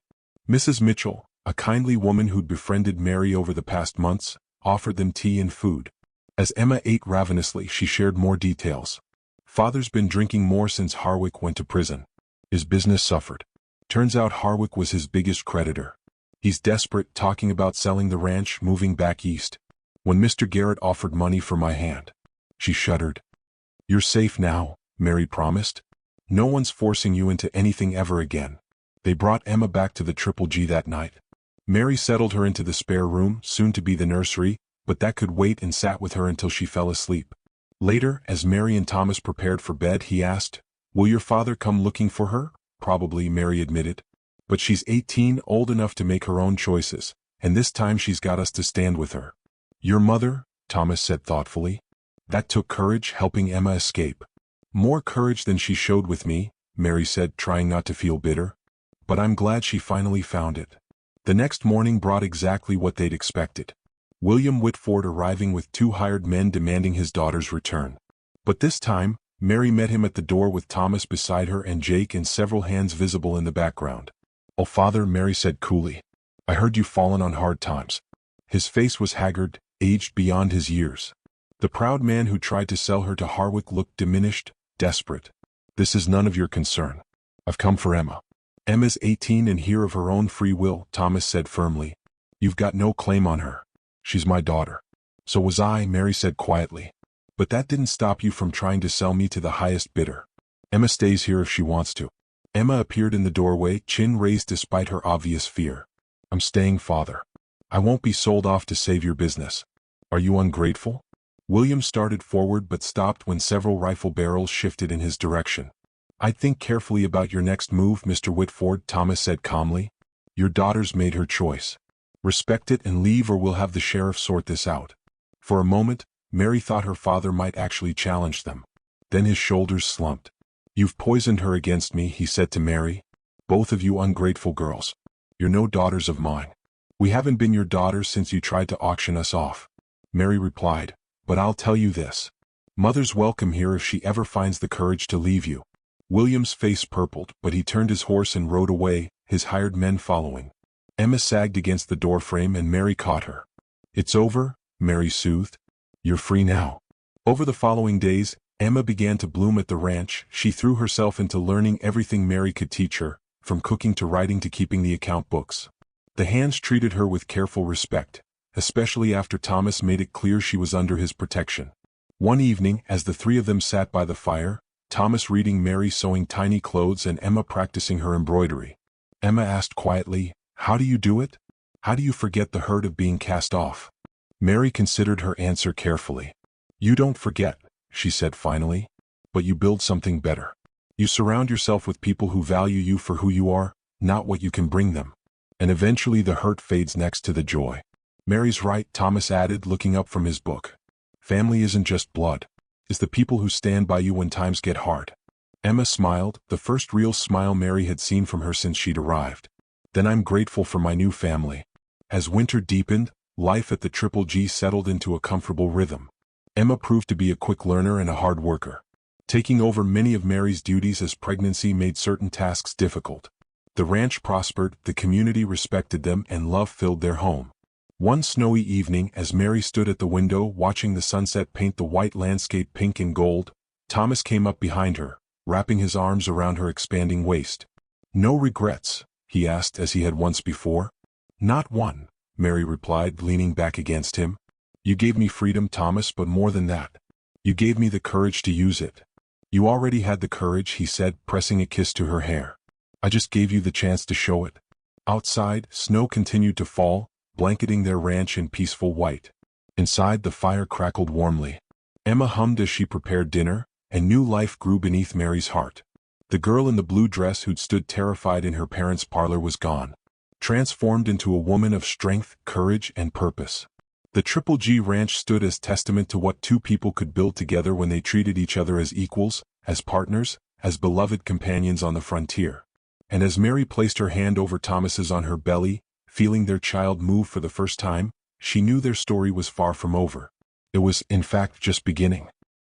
Mrs. Mitchell, a kindly woman who'd befriended Mary over the past months, offered them tea and food. As Emma ate ravenously, she shared more details. Father's been drinking more since Harwick went to prison. His business suffered. Turns out Harwick was his biggest creditor. He's desperate, talking about selling the ranch, moving back east. When Mr. Garrett offered money for my hand, she shuddered. You're safe now, Mary promised. No one's forcing you into anything ever again. They brought Emma back to the Triple G that night. Mary settled her into the spare room, soon to be the nursery, but that could wait, and sat with her until she fell asleep. Later, as Mary and Thomas prepared for bed, he asked, Will your father come looking for her? Probably, Mary admitted. But she's 18, old enough to make her own choices, and this time she's got us to stand with her. Your mother? Thomas said thoughtfully. That took courage, helping Emma escape. More courage than she showed with me, Mary said, trying not to feel bitter. But I'm glad she finally found it. The next morning brought exactly what they'd expected. William Whitford arriving with 2 hired men demanding his daughter's return. But this time, Mary met him at the door with Thomas beside her and Jake and several hands visible in the background. Oh, Father, Mary said coolly. I heard you've fallen on hard times. His face was haggard, aged beyond his years. The proud man who tried to sell her to Harwick looked diminished, desperate. This is none of your concern. I've come for Emma. Emma's 18 and here of her own free will, Thomas said firmly. You've got no claim on her. She's my daughter. So was I, Mary said quietly. But that didn't stop you from trying to sell me to the highest bidder. Emma stays here if she wants to. Emma appeared in the doorway, chin raised despite her obvious fear. I'm staying, Father. I won't be sold off to save your business. Are you ungrateful? William started forward but stopped when several rifle barrels shifted in his direction. I'd think carefully about your next move, Mr. Whitford, Thomas said calmly. Your daughter's made her choice. Respect it and leave, or we'll have the sheriff sort this out. For a moment, Mary thought her father might actually challenge them. Then his shoulders slumped. You've poisoned her against me, he said to Mary. Both of you ungrateful girls. You're no daughters of mine. We haven't been your daughters since you tried to auction us off. Mary replied, but I'll tell you this. Mother's welcome here if she ever finds the courage to leave you. William's face purpled, but he turned his horse and rode away, his hired men following. Emma sagged against the doorframe and Mary caught her. It's over, Mary soothed. You're free now. Over the following days, Emma began to bloom at the ranch. She threw herself into learning everything Mary could teach her, from cooking to writing to keeping the account books. The hands treated her with careful respect, especially after Thomas made it clear she was under his protection. One evening, as the 3 of them sat by the fire, Thomas reading Mary sewing tiny clothes and Emma practicing her embroidery. Emma asked quietly, How do you do it? How do you forget the hurt of being cast off? Mary considered her answer carefully. You don't forget, she said finally, but you build something better. You surround yourself with people who value you for who you are, not what you can bring them. And eventually the hurt fades next to the joy. Mary's right, Thomas added, looking up from his book. Family isn't just blood. It's the people who stand by you when times get hard. Emma smiled, the first real smile Mary had seen from her since she'd arrived. Then I'm grateful for my new family. As winter deepened, life at the Triple G settled into a comfortable rhythm. Emma proved to be a quick learner and a hard worker, taking over many of Mary's duties as pregnancy made certain tasks difficult. The ranch prospered, the community respected them, and love filled their home. One snowy evening, as Mary stood at the window watching the sunset paint the white landscape pink and gold, Thomas came up behind her, wrapping his arms around her expanding waist. No regrets? He asked as he had once before. Not one, Mary replied, leaning back against him. You gave me freedom, Thomas, but more than that. You gave me the courage to use it. You already had the courage, he said, pressing a kiss to her hair. I just gave you the chance to show it. Outside, snow continued to fall, blanketing their ranch in peaceful white. Inside, the fire crackled warmly. Emma hummed as she prepared dinner, and new life grew beneath Mary's heart. The girl in the blue dress who'd stood terrified in her parents' parlor was gone. transformed into a woman of strength, courage, and purpose. The Triple G Ranch stood as testament to what two people could build together when they treated each other as equals, as partners, as beloved companions on the frontier. And as Mary placed her hand over Thomas's on her belly, feeling their child move for the first time, she knew their story was far from over. It was, in fact, just beginning.